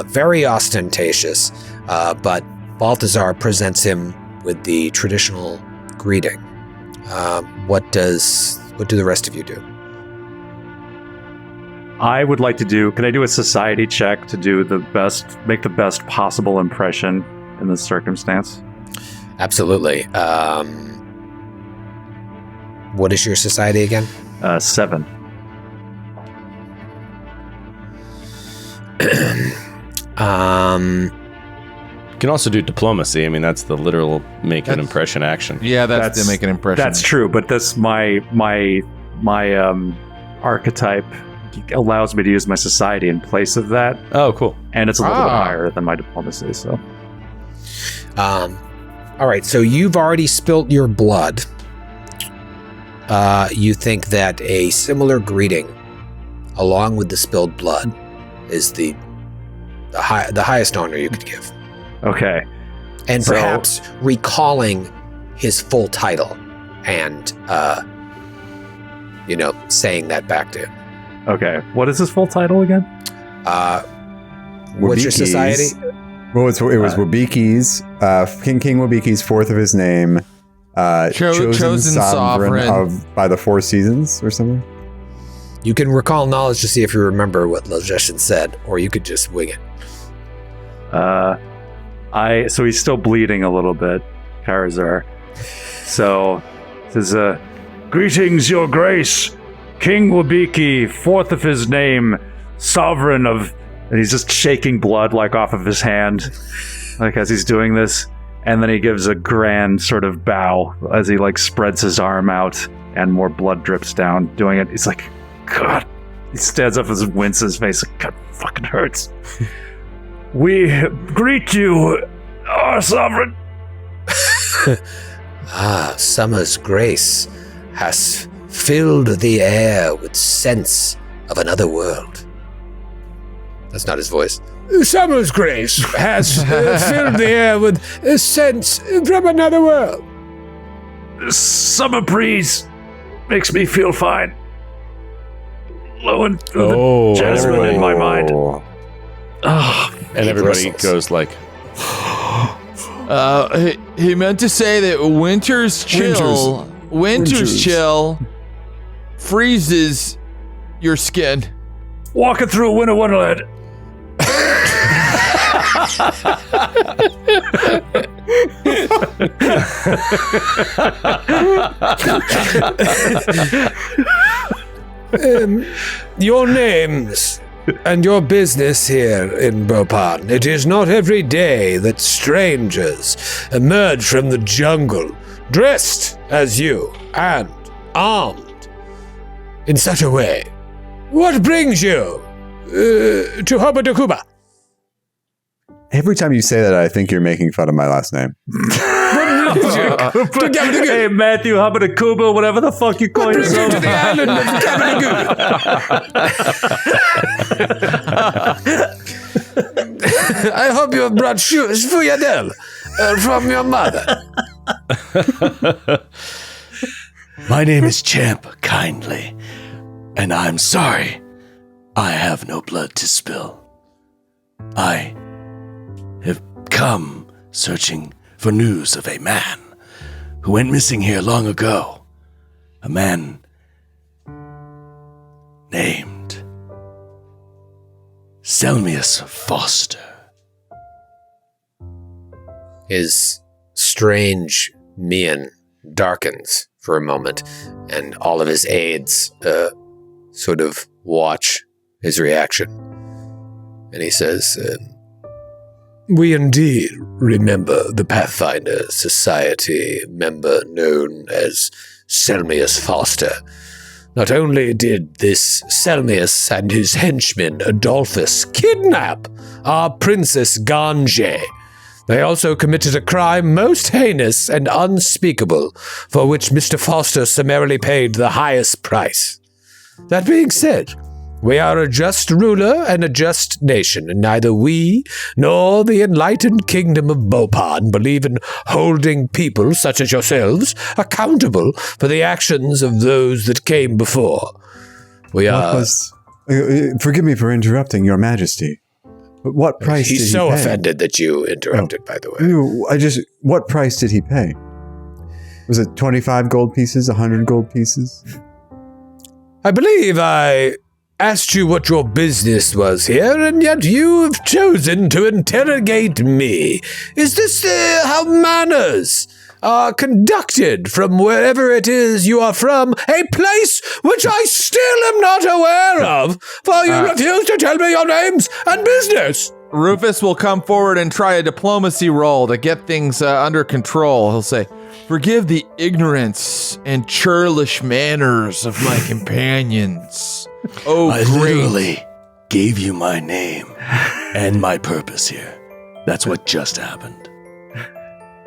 Very ostentatious. But Balthazar presents him with the traditional greeting. What do the rest of you do? I would like to can I do a society check to make the best possible impression in this circumstance? Absolutely. What is your society again? 7. You can also do diplomacy. I mean, that's the literal make an impression action. Yeah, that's to make an impression. That's true, but this my archetype allows me to use my society in place of that, Oh, cool. and it's a little bit higher than my diplomacy. So, All right, so you've already spilt your blood. You think that a similar greeting, along with the spilled blood, is the highest honor you could give. okay, And So- perhaps recalling his full title and, saying that back to him. okay. What is his full title again? What's your Wabiki's- society? Well, it was Wabiki's, King Wabiki's, fourth of his name, chosen sovereign by the Four Seasons or something. You can recall knowledge to see if you remember what Lajeshin said, or you could just wing it. So he's still bleeding a little bit, Karazar. So says, "Greetings, Your Grace, King Wabiki, fourth of his name, sovereign of," and he's just shaking blood like off of his hand, like as he's doing this, and then he gives a grand sort of bow as he like spreads his arm out, and more blood drips down. Doing it, he's like, "God." He stands up and winces his face. Like, "God, fucking hurts." "We greet you, our sovereign." Summer's grace has filled the air with scents of another world. That's not his voice. Summer's grace has filled the air with scents from another world. The summer breeze makes me feel fine. Blowing through the jasmine in my mind. And everybody goes like, He meant to say that winter's chill. Winter's chill freezes your skin. Walking through a winter wonderland. Your names and your business here in Bhopal. It is not every day that strangers emerge from the jungle, dressed as you and armed in such a way. What brings you to Capodicasa? Every time you say that, I think you're making fun of my last name. Hey, Matthew, Capodicasa, whatever the fuck you call yourself. To the island of Capodicasa. I hope you have brought shoes for Yadel from your mother. My name is Champ Kindly, and I'm sorry I have no blood to spill. I have come searching for news of a man who went missing here long ago. A man named Selmius Foster. His strange mien darkens for a moment, and all of his aides sort of watch his reaction. And he says, we indeed remember the Pathfinder Society member known as Selmius Foster. Not only did this Selmius and his henchman Adolphus kidnap our Princess Gange, they also committed a crime most heinous and unspeakable, for which Mr. Foster summarily paid the highest price. That being said, we are a just ruler and a just nation, and neither we nor the enlightened kingdom of Bhopal believe in holding people such as yourselves accountable for the actions of those that came before. We are... forgive me for interrupting, Your Majesty. But what price did he pay? He's so offended that you interrupted, by the way. What price did he pay? Was it 25 gold pieces, 100 gold pieces? I believe I asked you what your business was here, and yet you have chosen to interrogate me. Is this how manners are conducted from wherever it is you are from, a place which I still am not aware of, for you refuse to tell me your names and business? Rufus will come forward and try a diplomacy roll to get things under control. He'll say, "Forgive the ignorance and churlish manners of my companions." Oh, I great. literally gave you my name and my purpose here. That's what just happened.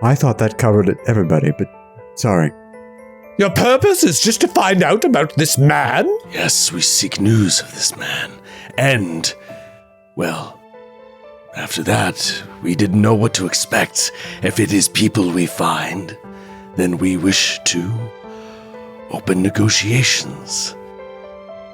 I thought that covered it, everybody, but sorry. Your purpose is just to find out about this man? Yes, we seek news of this man. And, well, after that, we didn't know what to expect. If it is people we find, then we wish to open negotiations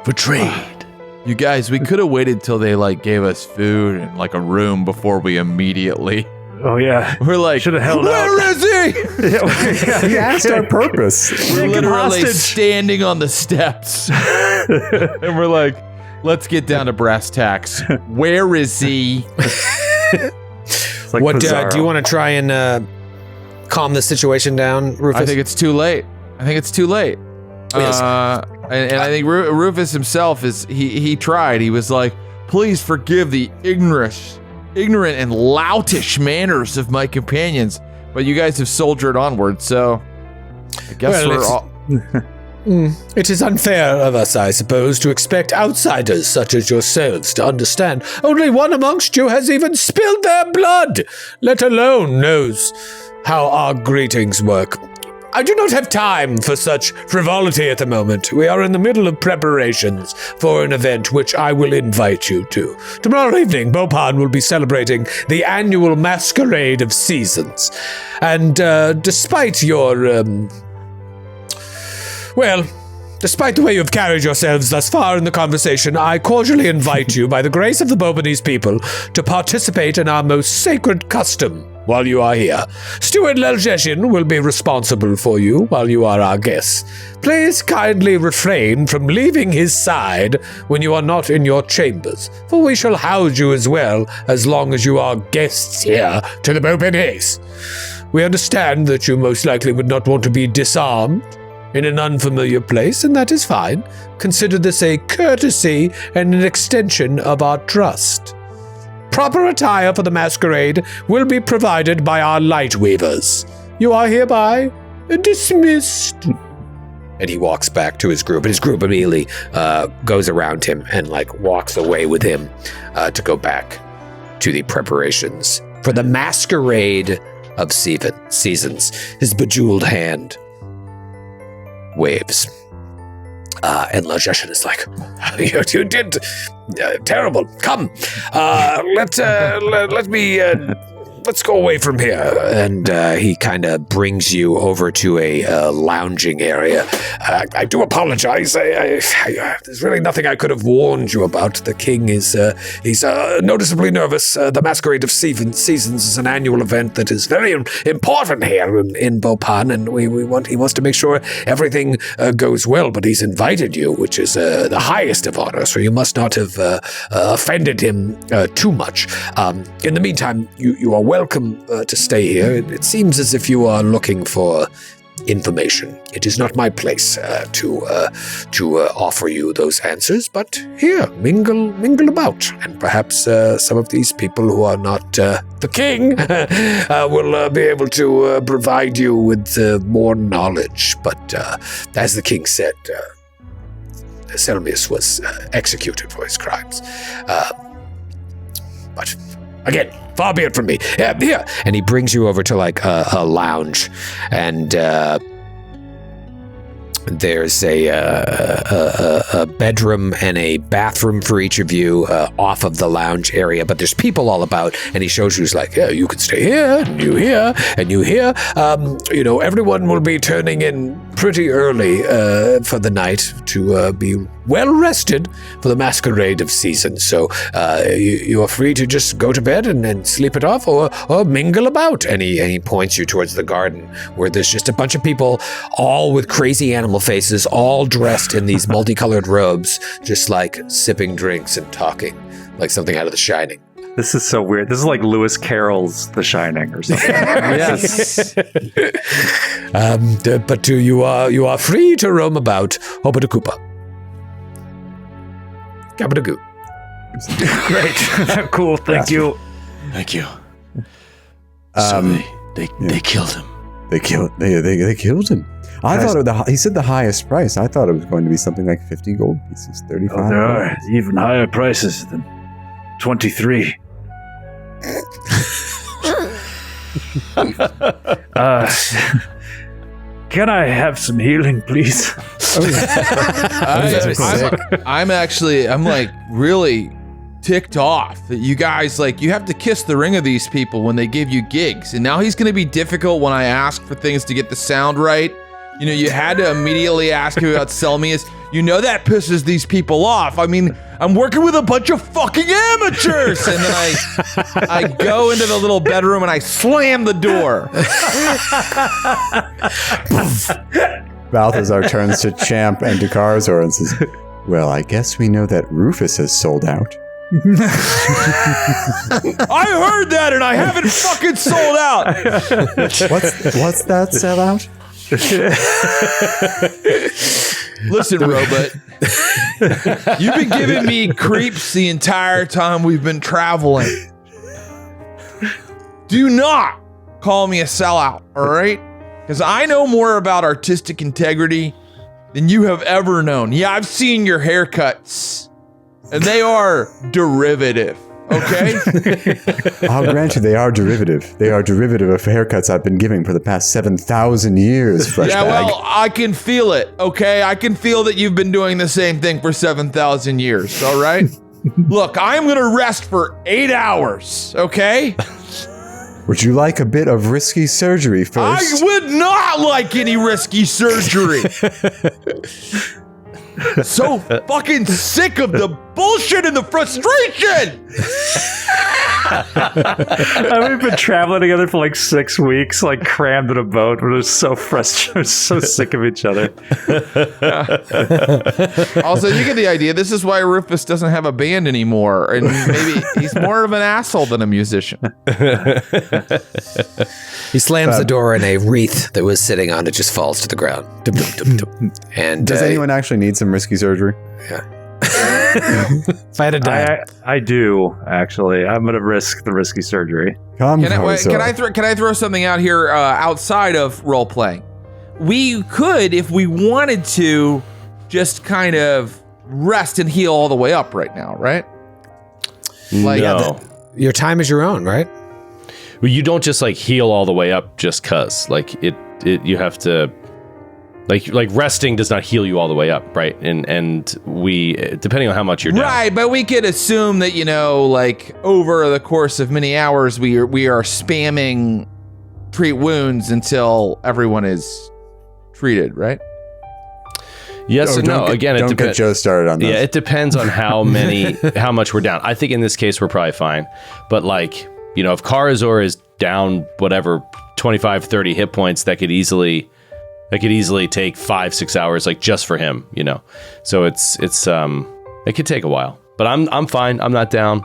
for trade. You guys, we could have waited till they gave us food and a room before we immediately. Oh, yeah. We're like, should have held out. Where is he? He asked our purpose. We're Take him literally hostage. standing on the steps. And we're like, let's get down to brass tacks. Where is he? It's like What Pizarro. do you want to try and calm the situation down, Rufus? I think it's too late. Yes. And I think Rufus himself he tried. He was like, please forgive the ignorant and loutish manners of my companions. But you guys have soldiered onward, so I guess we're all... It is unfair of us, I suppose, to expect outsiders such as yourselves to understand. Only one amongst you has even spilled their blood, let alone knows how our greetings work. I do not have time for such frivolity at the moment. We are in the middle of preparations for an event which I will invite you to. Tomorrow evening, Bhopal will be celebrating the annual Masquerade of Seasons. And despite your, despite the way you have carried yourselves thus far in the conversation, I cordially invite you, by the grace of the Bobanese people, to participate in our most sacred custom. while you are here. Steward Leljeshin will be responsible for you while you are our guests. Please kindly refrain from leaving his side when you are not in your chambers, for we shall house you as well as long as you are guests here to the open haze. We understand that you most likely would not want to be disarmed in an unfamiliar place, and that is fine. Consider this a courtesy and an extension of our trust. Proper attire for the masquerade will be provided by our light weavers. You are hereby dismissed. And he walks back to his group, and his group immediately goes around him and walks away with him to go back to the preparations for the masquerade of seasons. His bejeweled hand waves. And Lajeshin is like, you did terrible. Come, let's go away from here. And he kind of brings you over to a lounging area. I do apologize. There's really nothing I could have warned you about. The king is he's noticeably nervous. The Masquerade of Seasons is an annual event that is very important here in Bopan, and he wants to make sure everything goes well. But he's invited you, which is the highest of honor. So you must not have offended him too much. In the meantime, you are welcome to stay here. It seems as if you are looking for information. It is not my place to offer you those answers, but here, mingle about, and perhaps some of these people who are not the king will be able to provide you with more knowledge. But as the king said, Selmius was executed for his crimes. But again, far be it from me. Here. And he brings you over to a lounge, and there's a bedroom and a bathroom for each of you off of the lounge area, but there's people all about, and he shows you, he's like, yeah, you can stay here, and you here, and you here. Everyone will be turning in pretty early for the night to be well rested for the Masquerade of Seasons. So you are free to just go to bed and sleep it off, or mingle about. And he points you towards the garden, where there's just a bunch of people, all with crazy animal faces, all dressed in these multicolored robes, just sipping drinks and talking like something out of The Shining. This is so weird. This is like Lewis Carroll's The Shining or something. Yes. But you are free to roam about Hobadakupa. Capodicasa. Great. Cool. Thank you. Thank you. So they killed him. They killed him. I thought he said the highest price. I thought it was going to be something like 50 gold pieces, 35. Oh, there are even higher prices than 23. Can I have some healing, please? I'm really ticked off that you guys, you have to kiss the ring of these people when they give you gigs. And now he's going to be difficult when I ask for things to get the sound right. You had to immediately ask him about Selmius. That pisses these people off. I mean, I'm working with a bunch of fucking amateurs. And then I go into the little bedroom and I slam the door. Balthazar turns to Champ and to Karazor and says, well, I guess we know that Rufus has sold out. I heard that and I haven't fucking sold out. What's that sell out? Listen, Robot. You've been giving me creeps the entire time we've been traveling. Do not call me a sellout, all right? Because I know more about artistic integrity than you have ever known. Yeah, I've seen your haircuts, and they are derivative. Okay? I'll grant you they are derivative. They are derivative of haircuts I've been giving for the past 7,000 years, Fresh Yeah, Bag. well, I can feel it, okay? I can feel that you've been doing the same thing for 7,000 years, all right? Look, I'm going to rest for 8 hours, okay? Would you like a bit of risky surgery first? I would not like any risky surgery. So fucking sick of the bullshit and the frustration. We've been traveling together for like 6 weeks, like crammed in a boat. We're just so frustrated, so sick of each other. Also, you get the idea. This is why Rufus doesn't have a band anymore, and maybe he's more of an asshole than a musician. He slams the door, and a wreath that was sitting on it just falls to the ground. Dum, dum, dum, dum. And Does anyone actually need some risky surgery? Yeah. If I had to die, I do, actually. I'm going to risk the risky surgery. Can I throw something out here outside of role playing? We could, if we wanted to, just kind of rest and heal all the way up right now, right? Like, no. Your time is your own, right? Well, you don't just like heal all the way up just cause. Like you have to like resting does not heal you all the way up, right? And we, depending on how much you're down. Right, but we could assume that, you know, like over the course of many hours we are spamming treat wounds until everyone is treated, right? Yes and no. Again, don't get Joe started on this. Yeah, it depends on how much we're down. I think in this case we're probably fine. But like, you know, if Karazor is down whatever 25, 30 hit points, that could easily take 5-6 hours, like just for him, you know. So it could take a while. But I'm fine. I'm not down.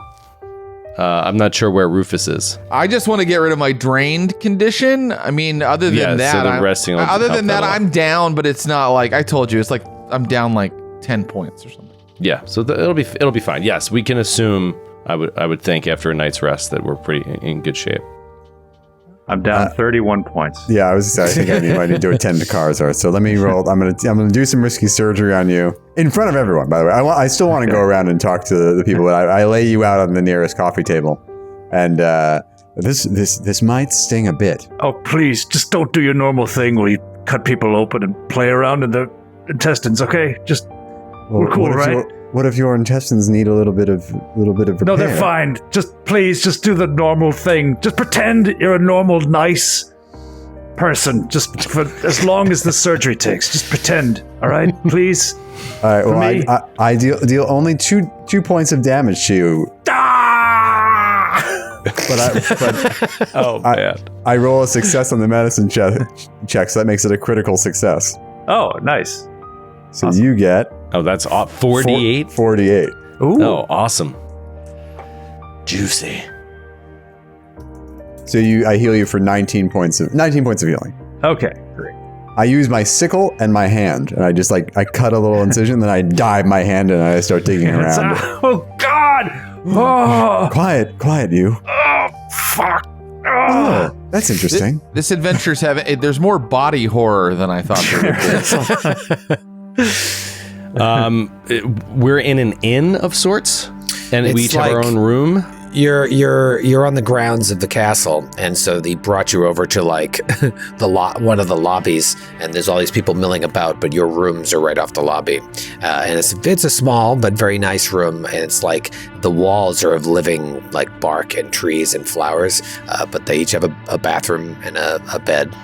I'm not sure where Rufus is. I just want to get rid of my drained condition. I mean, other than that, I'm down, but it's not like I told you. It's like I'm down like 10 points or something. Yeah, so it'll be fine. Yes, we can assume. I would think after a night's rest that we're pretty in good shape. I'm down 31 points. Yeah, I think I might need to attend to Karazar. So let me roll. I'm gonna do some risky surgery on you in front of everyone. By the way, I still want to go around and talk to the people. But I lay you out on the nearest coffee table, and this might sting a bit. Oh, please, just don't do your normal thing where you cut people open and play around in their intestines. Okay, we're cool, right? What if your intestines need a little bit of repair? No, they're fine. Please do the normal thing. Just pretend you're a normal, nice person. Just for as long as the surgery takes. Just pretend. All right, please. All right. Well, I deal only two points of damage to you. Man. I roll a success on the medicine check, so that makes it a critical success. Oh, nice. So awesome. You get. Oh, that's 48? 48. Ooh. Oh, awesome. Juicy. So I heal you for 19 points of healing. Okay, great. I use my sickle and my hand, and I just I cut a little incision, then I dive my hand in and I start digging around. Oh God! Oh. Quiet, you. Oh, fuck. Oh, that's interesting. This adventure's there's more body horror than I thought there would be. We're in an inn of sorts, and we each have our own room. You're on the grounds of the castle, and so they brought you over to like one of the lobbies, and there's all these people milling about, but your rooms are right off the lobby, and it's a small but very nice room, and it's like the walls are of living like bark and trees and flowers, but they each have a bathroom and a bed,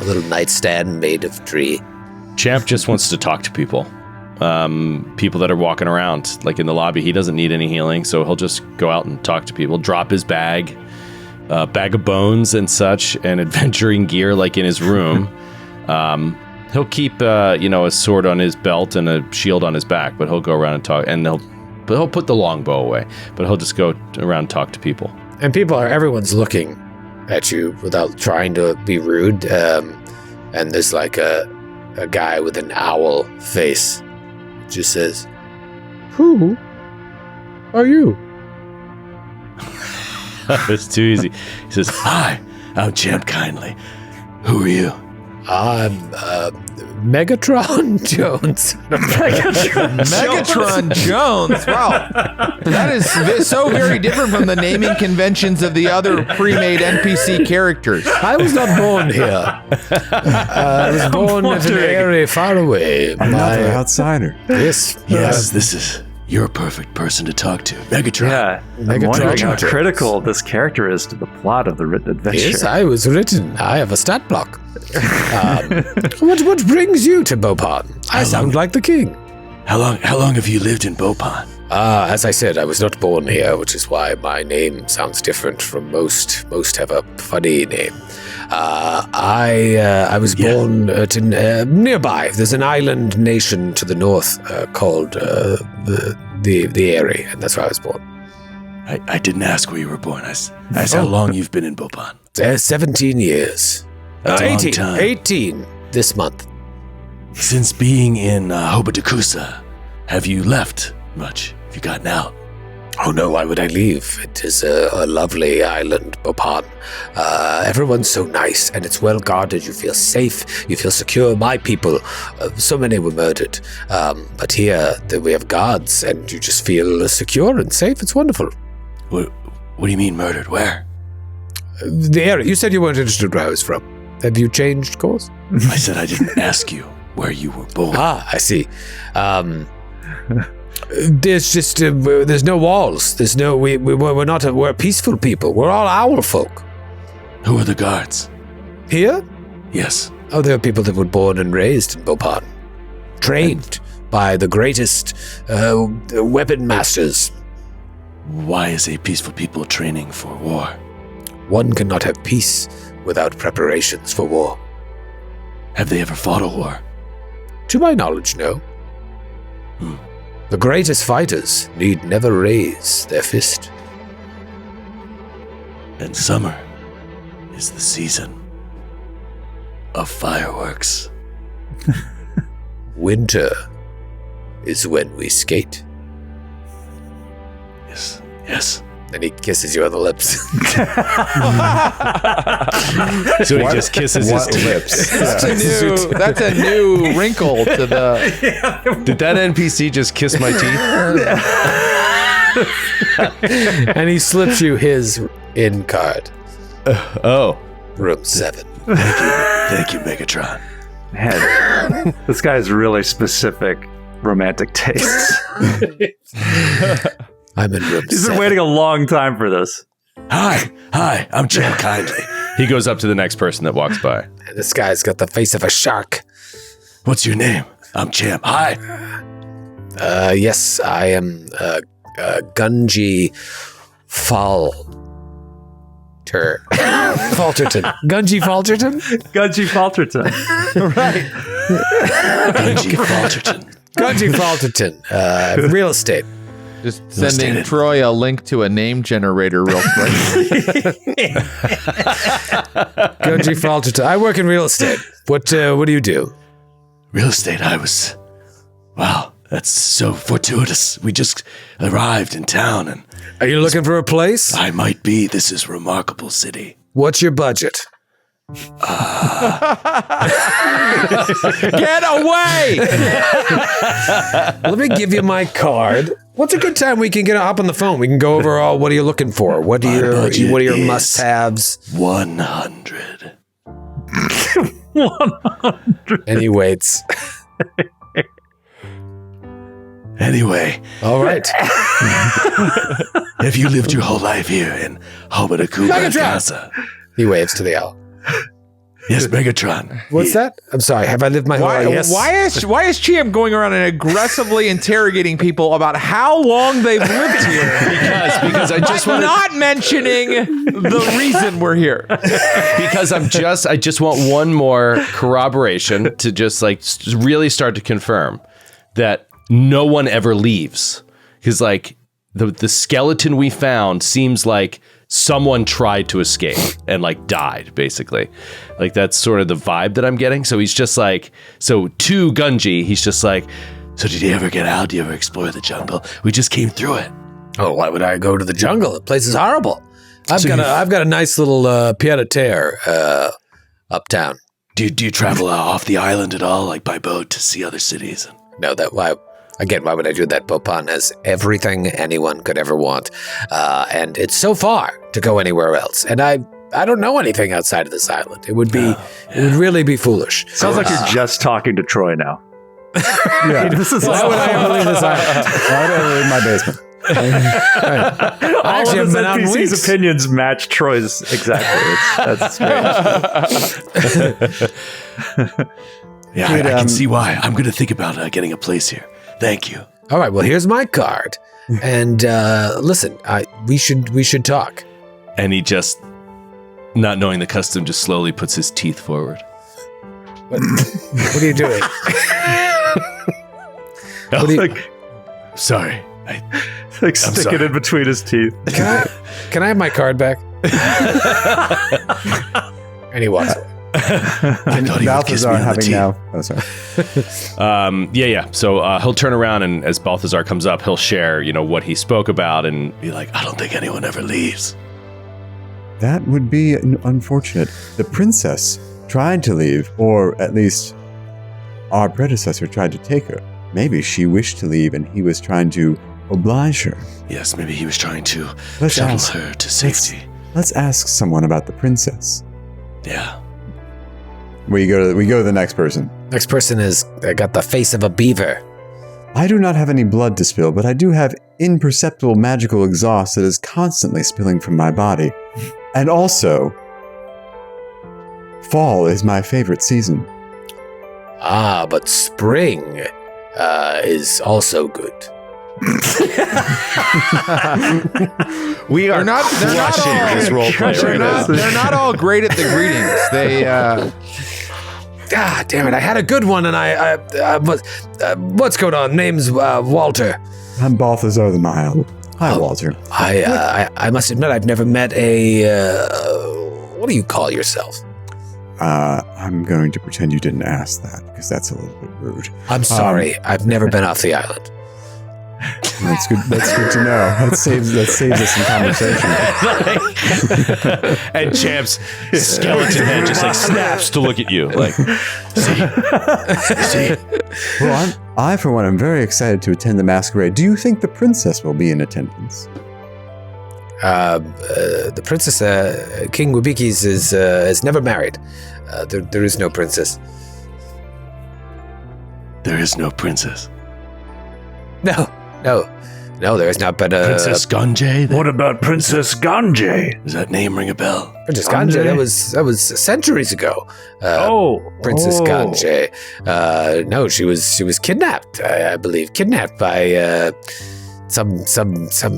a little nightstand made of tree. Champ just wants to talk to people. People that are walking around, like in the lobby. He doesn't need any healing, so he'll just go out and talk to people, drop his bag of bones and such, and adventuring gear like in his room. He'll keep, a sword on his belt and a shield on his back, but he'll go around and talk, and he'll put the longbow away, but he'll just go around and talk to people. And everyone's looking at you without trying to be rude, and there's like a guy with an owl face. Just says, "Who are you?" It's too easy. He says, "Hi, I'm Champ Kindly. Who are you?" "I'm Megatron Jones." Megatron Jones. Wow, that is so very different from the naming conventions of the other pre-made NPC characters. I was not born here. I was born in an area far away. Another outsider. Yes, this is you're a perfect person to talk to, Megatron. Yeah, I'm wondering how critical this character is to the plot of the written adventure. Yes, I was written. I have a stat block. What brings you to Beaupont? I sound like the king. How long have you lived in Beaupont? As I said, I was not born here, which is why my name sounds different from most. Most have a funny name. I was born nearby. There's an island nation to the north called the Eyrie, and that's where I was born. I didn't ask where you were born. I asked how long you've been in Bopan. 17 years. That's a long 18. time. 18 this month. Since being in Capodicasa, have you left much? Have you gotten out? Oh no, why would I leave? It is a lovely island, Bopan. Everyone's so nice, and it's well guarded. You feel safe, you feel secure. My people, so many were murdered. But here, we have guards, and you just feel secure and safe. It's wonderful. What do you mean murdered? Where? The area. You said you weren't interested where I was from. Have you changed course? I said I didn't ask you where you were born. I see. There's just there's no walls. There's no we're peaceful people. We're all owl folk. Who are the guards? Here? Yes. Oh, there are people that were born and raised in Bopan, trained by the greatest weapon masters. Why is a peaceful people training for war? One cannot have peace without preparations for war. Have they ever fought a war? To my knowledge, no. The greatest fighters need never raise their fist. And summer is the season of fireworks. Winter is when we skate. Yes, yes. And he kisses you on the lips. So he just kisses his lips. That's a new wrinkle to the. Did that NPC just kiss my teeth? And he slips you his in card. Oh. Room 7. Thank you, Megatron. Man, this guy has really specific romantic tastes. I'm in room He's 7. been waiting a long time for this. Hi, I'm Champ Kindly. He goes up to the next person that walks by. And this guy's got the face of a shark. What's your name? I'm Champ. Hi. Yes, I am Gunji Falter. Falterton. Gunji Falterton? Gunji Falterton. Right. Gunji Falterton. Gunji Falterton. Real estate. Just sending Troy a link to a name generator real quick. Gunji Falterton. I work in real estate. What do you do? Real estate, wow, that's so fortuitous. We just arrived in town and Are you looking for a place? I might be. This is a remarkable city. What's your budget? Get away! Let me give you my card. What's a good time we can get up on the phone? We can go over all. What are you looking for? What are your must-haves? 100. 100. And he waits. Anyway, All right. have you lived your whole life here in Capodicasa? He waves to the owl. Yes, Megatron. What's that? I'm sorry. Have I lived my whole life? Yes. Why is Champ going around and aggressively interrogating people about how long they've lived here? Because I just I'm want not mentioning the reason we're here. because I just want one more corroboration to just like really start to confirm that no one ever leaves. Because like the skeleton we found seems like someone tried to escape and like died, basically. Like that's sort of the vibe that I'm getting. So he's just like, so to Gunji, he's just like, so did you ever get out? Did you ever explore the jungle? We just came through it. Oh, why would I go to the jungle? The place is horrible. I've got a nice little pied-à-terre uptown. Do you travel off the island at all, like by boat to see other cities? No, why would I do that? Bopan has everything anyone could ever want. And it's so far to go anywhere else. And I don't know anything outside of this island. It would really be foolish. Sounds like you're just talking to Troy now. Yeah. This is Why would I ever leave this island? Why do I live in my basement? all Actually, of his I've been out in NPCs' weeks. opinions match Troy's exactly. That's strange. Yeah, I can see why. I'm going to think about getting a place here. Thank you. All right, well, here's my card. And listen, we should talk. And he just, not knowing the custom, just slowly puts his teeth forward. What are you doing? Sorry. Stick it in between his teeth. Can I have my card back? And he walks away. I thought he would kiss me Balthazar on the having teeth. now. Oh, sorry. Yeah. So he'll turn around, and as Balthazar comes up, he'll share, what he spoke about, and Be like, I don't think anyone ever leaves. That would be unfortunate. The princess tried to leave, or at least our predecessor tried to take her. Maybe she wished to leave, and he was trying to oblige her. Yes, maybe he was trying to Let's shuttle ask. her to safety. Let's ask someone about the princess. Yeah. We go to the next person. Next person is got the face of a beaver. I do not have any blood to spill, but I do have imperceptible magical exhaust that is constantly spilling from my body. And also, fall is my favorite season. But spring is also good. we are They're not crushing all- this roleplay right now. They're not all great at the greetings. They Ah, damn it! I had a good one, and what's going on? Name's Walter. I'm Balthazar the Mild. Hi, Walter. I must admit, I've never met a. What do you call yourself? I'm going to pretend you didn't ask that, because that's a little bit rude. I'm sorry. I've never been off the island. That's good. That's good to know. That saves us some conversation. And Champ's skeleton head just snaps to look at you. See. Well, I for one am very excited to attend the masquerade. Do you think the princess will be in attendance? The princess, King Wabikis, is never married. There is no princess. There is no princess. No, there has not been a Princess Ganjay? What about Princess Ganjay? Does that name ring a bell? Princess Ganjay. That was centuries ago. Princess Ganjay. No, she was kidnapped. I believe kidnapped by some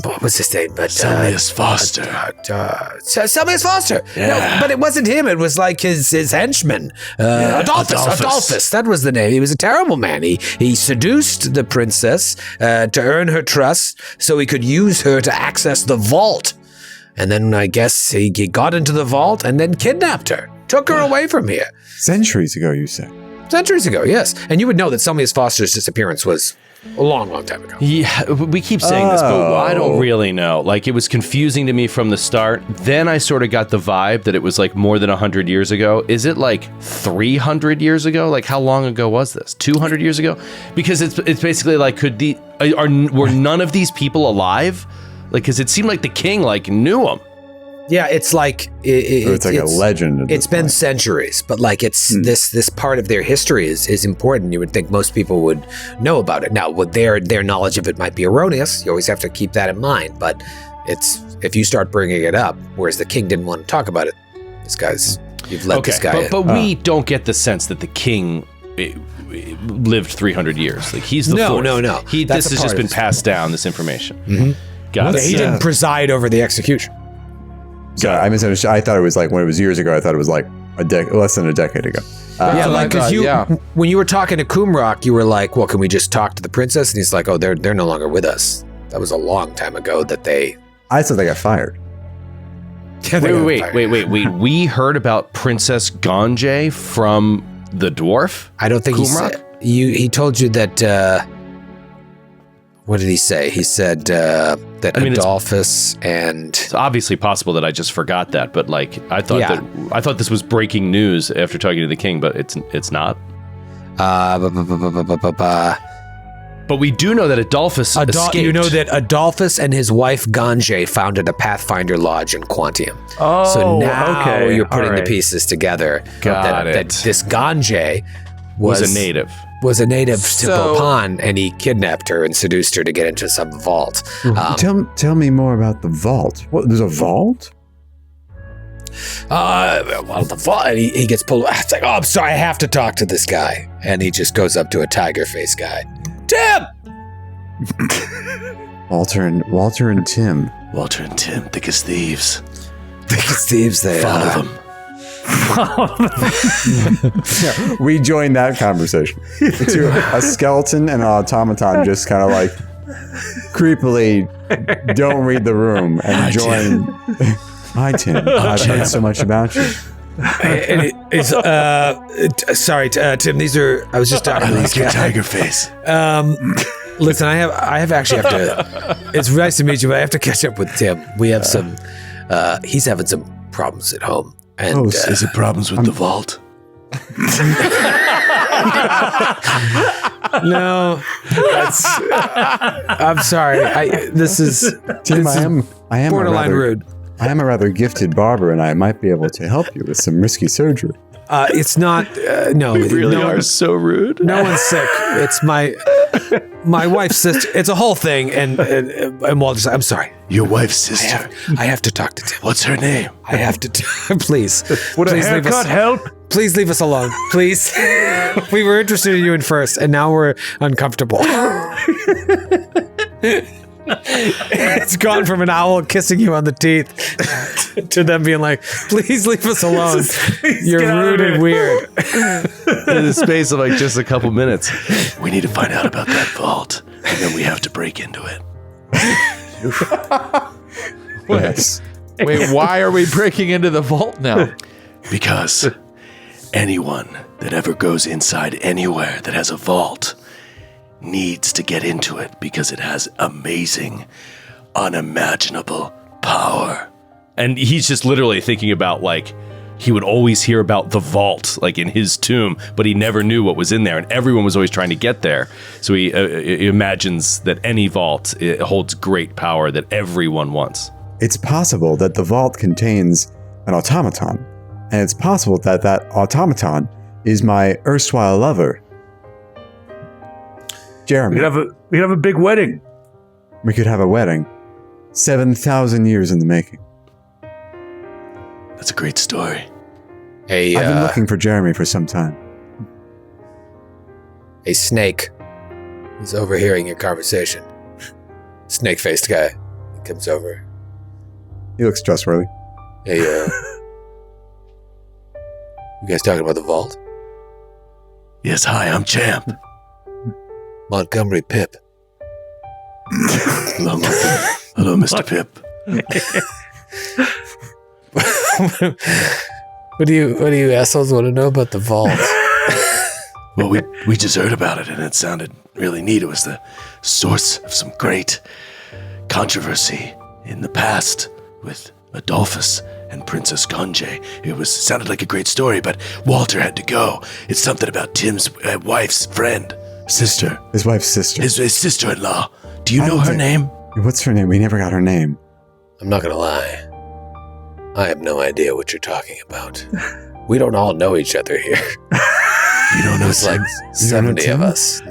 what was his name? But Selmius Foster. Selmius Foster. Yeah. No, but it wasn't him. It was like his henchman, Adolphus. That was the name. He was a terrible man. He seduced the princess to earn her trust, so he could use her to access the vault. And then I guess he got into the vault and then kidnapped her, took her away from here. Centuries ago, you say? Centuries ago, yes. And you would know that Selmius Foster's disappearance was a long time ago. Yeah, we keep saying this, but I don't really know. It was confusing to me from the start. Then I sort of got the vibe that it was more than 100 years ago. Is it 300 years ago? How long ago was this? 200 years ago? Because it's basically were none of these people alive? Because it seemed like the king knew them. Yeah, it's like It's like a legend. at It's this been point. centuries, but it's this part of their history is important. You would think most people would know about it. Now, their knowledge of it might be erroneous. You always have to keep that in mind. But if you start bringing it up, whereas the king didn't want to talk about it, you've let this guy in. But we don't get the sense that the king lived 300 years. He's the fourth. No. This That's a has part just of been his passed down. This information. Got it. He didn't preside over the execution. Sorry, I misunderstood. I thought it was when it was years ago. I thought it was less than a decade ago. When you were talking to Kumrock, you were like, "Well, can we just talk to the princess?" And he's like, "Oh, they're no longer with us. That was a long time ago that they." I thought they got fired. Wait. We heard about Princess Ganjay from the dwarf? I don't think Kumrock? he told you that. What did he say? He said that Adolphus and it's obviously possible that I just forgot that, but I thought this was breaking news after talking to the king, but it's not. But we do know that Adolphus escaped. You know that Adolphus and his wife Ganjay founded a Pathfinder lodge in Quantium. Oh, so now okay. you're putting All the right. pieces together. Got that this Ganjay was a native. Was a native to Bopan, and he kidnapped her and seduced her to get into some vault. Tell me more about the vault. What? There's a vault? The vault. And he gets pulled. It's like, oh, I'm sorry, I have to talk to this guy, and he just goes up to a tiger face guy. Tim. Walter and Tim. Walter and Tim, thick as thieves. Thick as thieves they Follow are. them. We joined that conversation. A skeleton and an automaton just kind of like creepily don't read the room and join. Hi, Tim. I've heard so much about you. Sorry, Tim. These are. I was just talking I to like these your guys. tiger face. Listen, I have actually have to. It's nice to meet you, but I have to catch up with Tim. We have some. He's having some problems at home, and Is it problems with the vault? no, that's. I'm sorry. This is Tim, this I is am borderline rude. I am a rather gifted barber, and I might be able to help you with some risky surgery. It's not. No, You really no are so rude. No one's sick. It's my wife's sister. It's a whole thing, and Walter's. I'm sorry. Your wife's sister. I have to talk to Tim. What's her name? I have to. Please. Would a Please leave us. haircut help? Please leave us alone. Please. We were interested in you in first, and now we're uncomfortable. It's gone from an owl kissing you on the teeth to them being like, please leave us alone. You're get out rude of and here." weird. In the space of like just a couple minutes. We need to find out about that vault, and then we have to break into it. Yes. Wait, why are we breaking into the vault now? Because anyone that ever goes inside anywhere that has a vault needs to get into it because it has amazing, unimaginable power. And he's just literally thinking about like he would always hear about the vault like in his tomb, but he never knew what was in there, and everyone was always trying to get there. So he imagines that any vault it holds great power that everyone wants. It's possible that the vault contains an automaton, and it's possible that that automaton is my erstwhile lover, Jeremy. We'd have a big wedding. We could have a wedding. 7,000 years in the making. That's a great story. Hey, I've been looking for Jeremy for some time. a snake is overhearing your conversation. Snake-faced guy comes over. He looks trustworthy. Hey, you guys talking about the vault? Yes, hi, I'm Champ. Montgomery Pip. Hello, hello, Mr. Pip. What do you assholes want to know about the vault? Well, we just heard about it, and it sounded really neat. It was the source of some great controversy in the past with Adolphus and Princess Conje. It sounded like a great story, but Walter had to go. It's something about Tim's wife's friend, sister, His wife's sister. his sister-in-law. Do you I know don't her think- name? What's her name? We never got her name. I'm not gonna lie. I have no idea what you're talking about. We don't all know each other here. You don't know There's like Tim? 70 Tim? of us.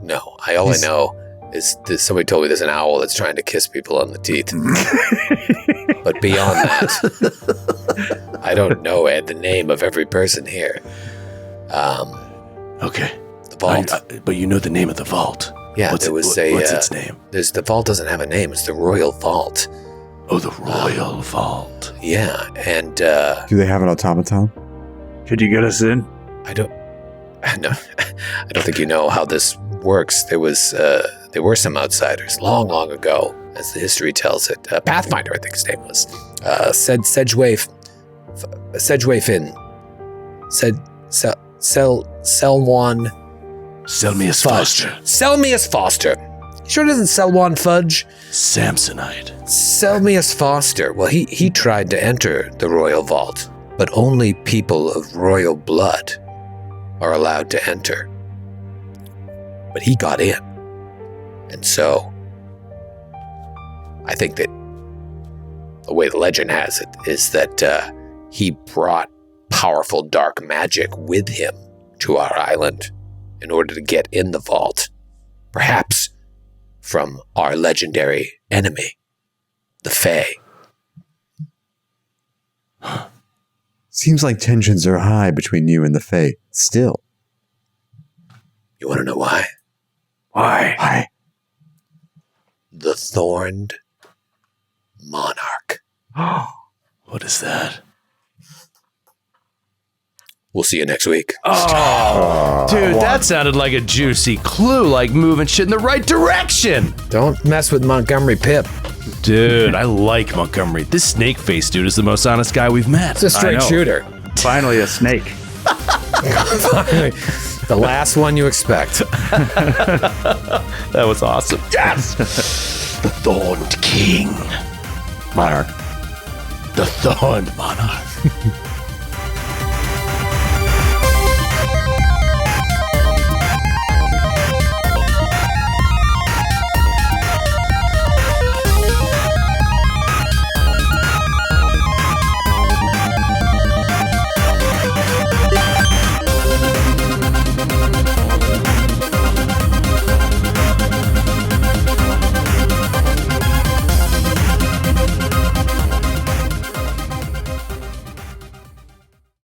No. All I know is that somebody told me there's an owl that's trying to kiss people on the teeth. But beyond that, I don't know the name of every person here. Okay. The vault. But you know the name of the vault. Yeah, What's there was what's its name? The vault doesn't have a name. It's the Royal Vault. Oh, the Royal Vault. Yeah, and Do they have an automaton? Could you get us in? I don't think you know how this works. There were some outsiders long ago, as the history tells it. Pathfinder, I think his name was. Sedgeway Finn. Selwan Selmius Fudge. Foster. Selmius Foster. Sure doesn't Selwan Fudge? Samsonite. Selmius Foster. Well, he tried to enter the Royal Vault, but only people of royal blood are allowed to enter. But he got in. And so, I think that the way the legend has it is that he brought powerful dark magic with him to our island in order to get in the vault. Perhaps from our legendary enemy, the Fae. Seems like tensions are high between you and the Fae. Still. You want to know why? Why? the Thorned Monarch. What is that? We'll see you next week. Dude, that sounded like a juicy clue, like moving shit in the right direction. Don't mess with Montgomery Pip. Dude, I like Montgomery. This snake face dude is the most honest guy we've met. It's a straight know. shooter. Finally, a snake. The last one you expect. That was awesome. Yes! The Thorned King. Monarch. The Thorned Monarch.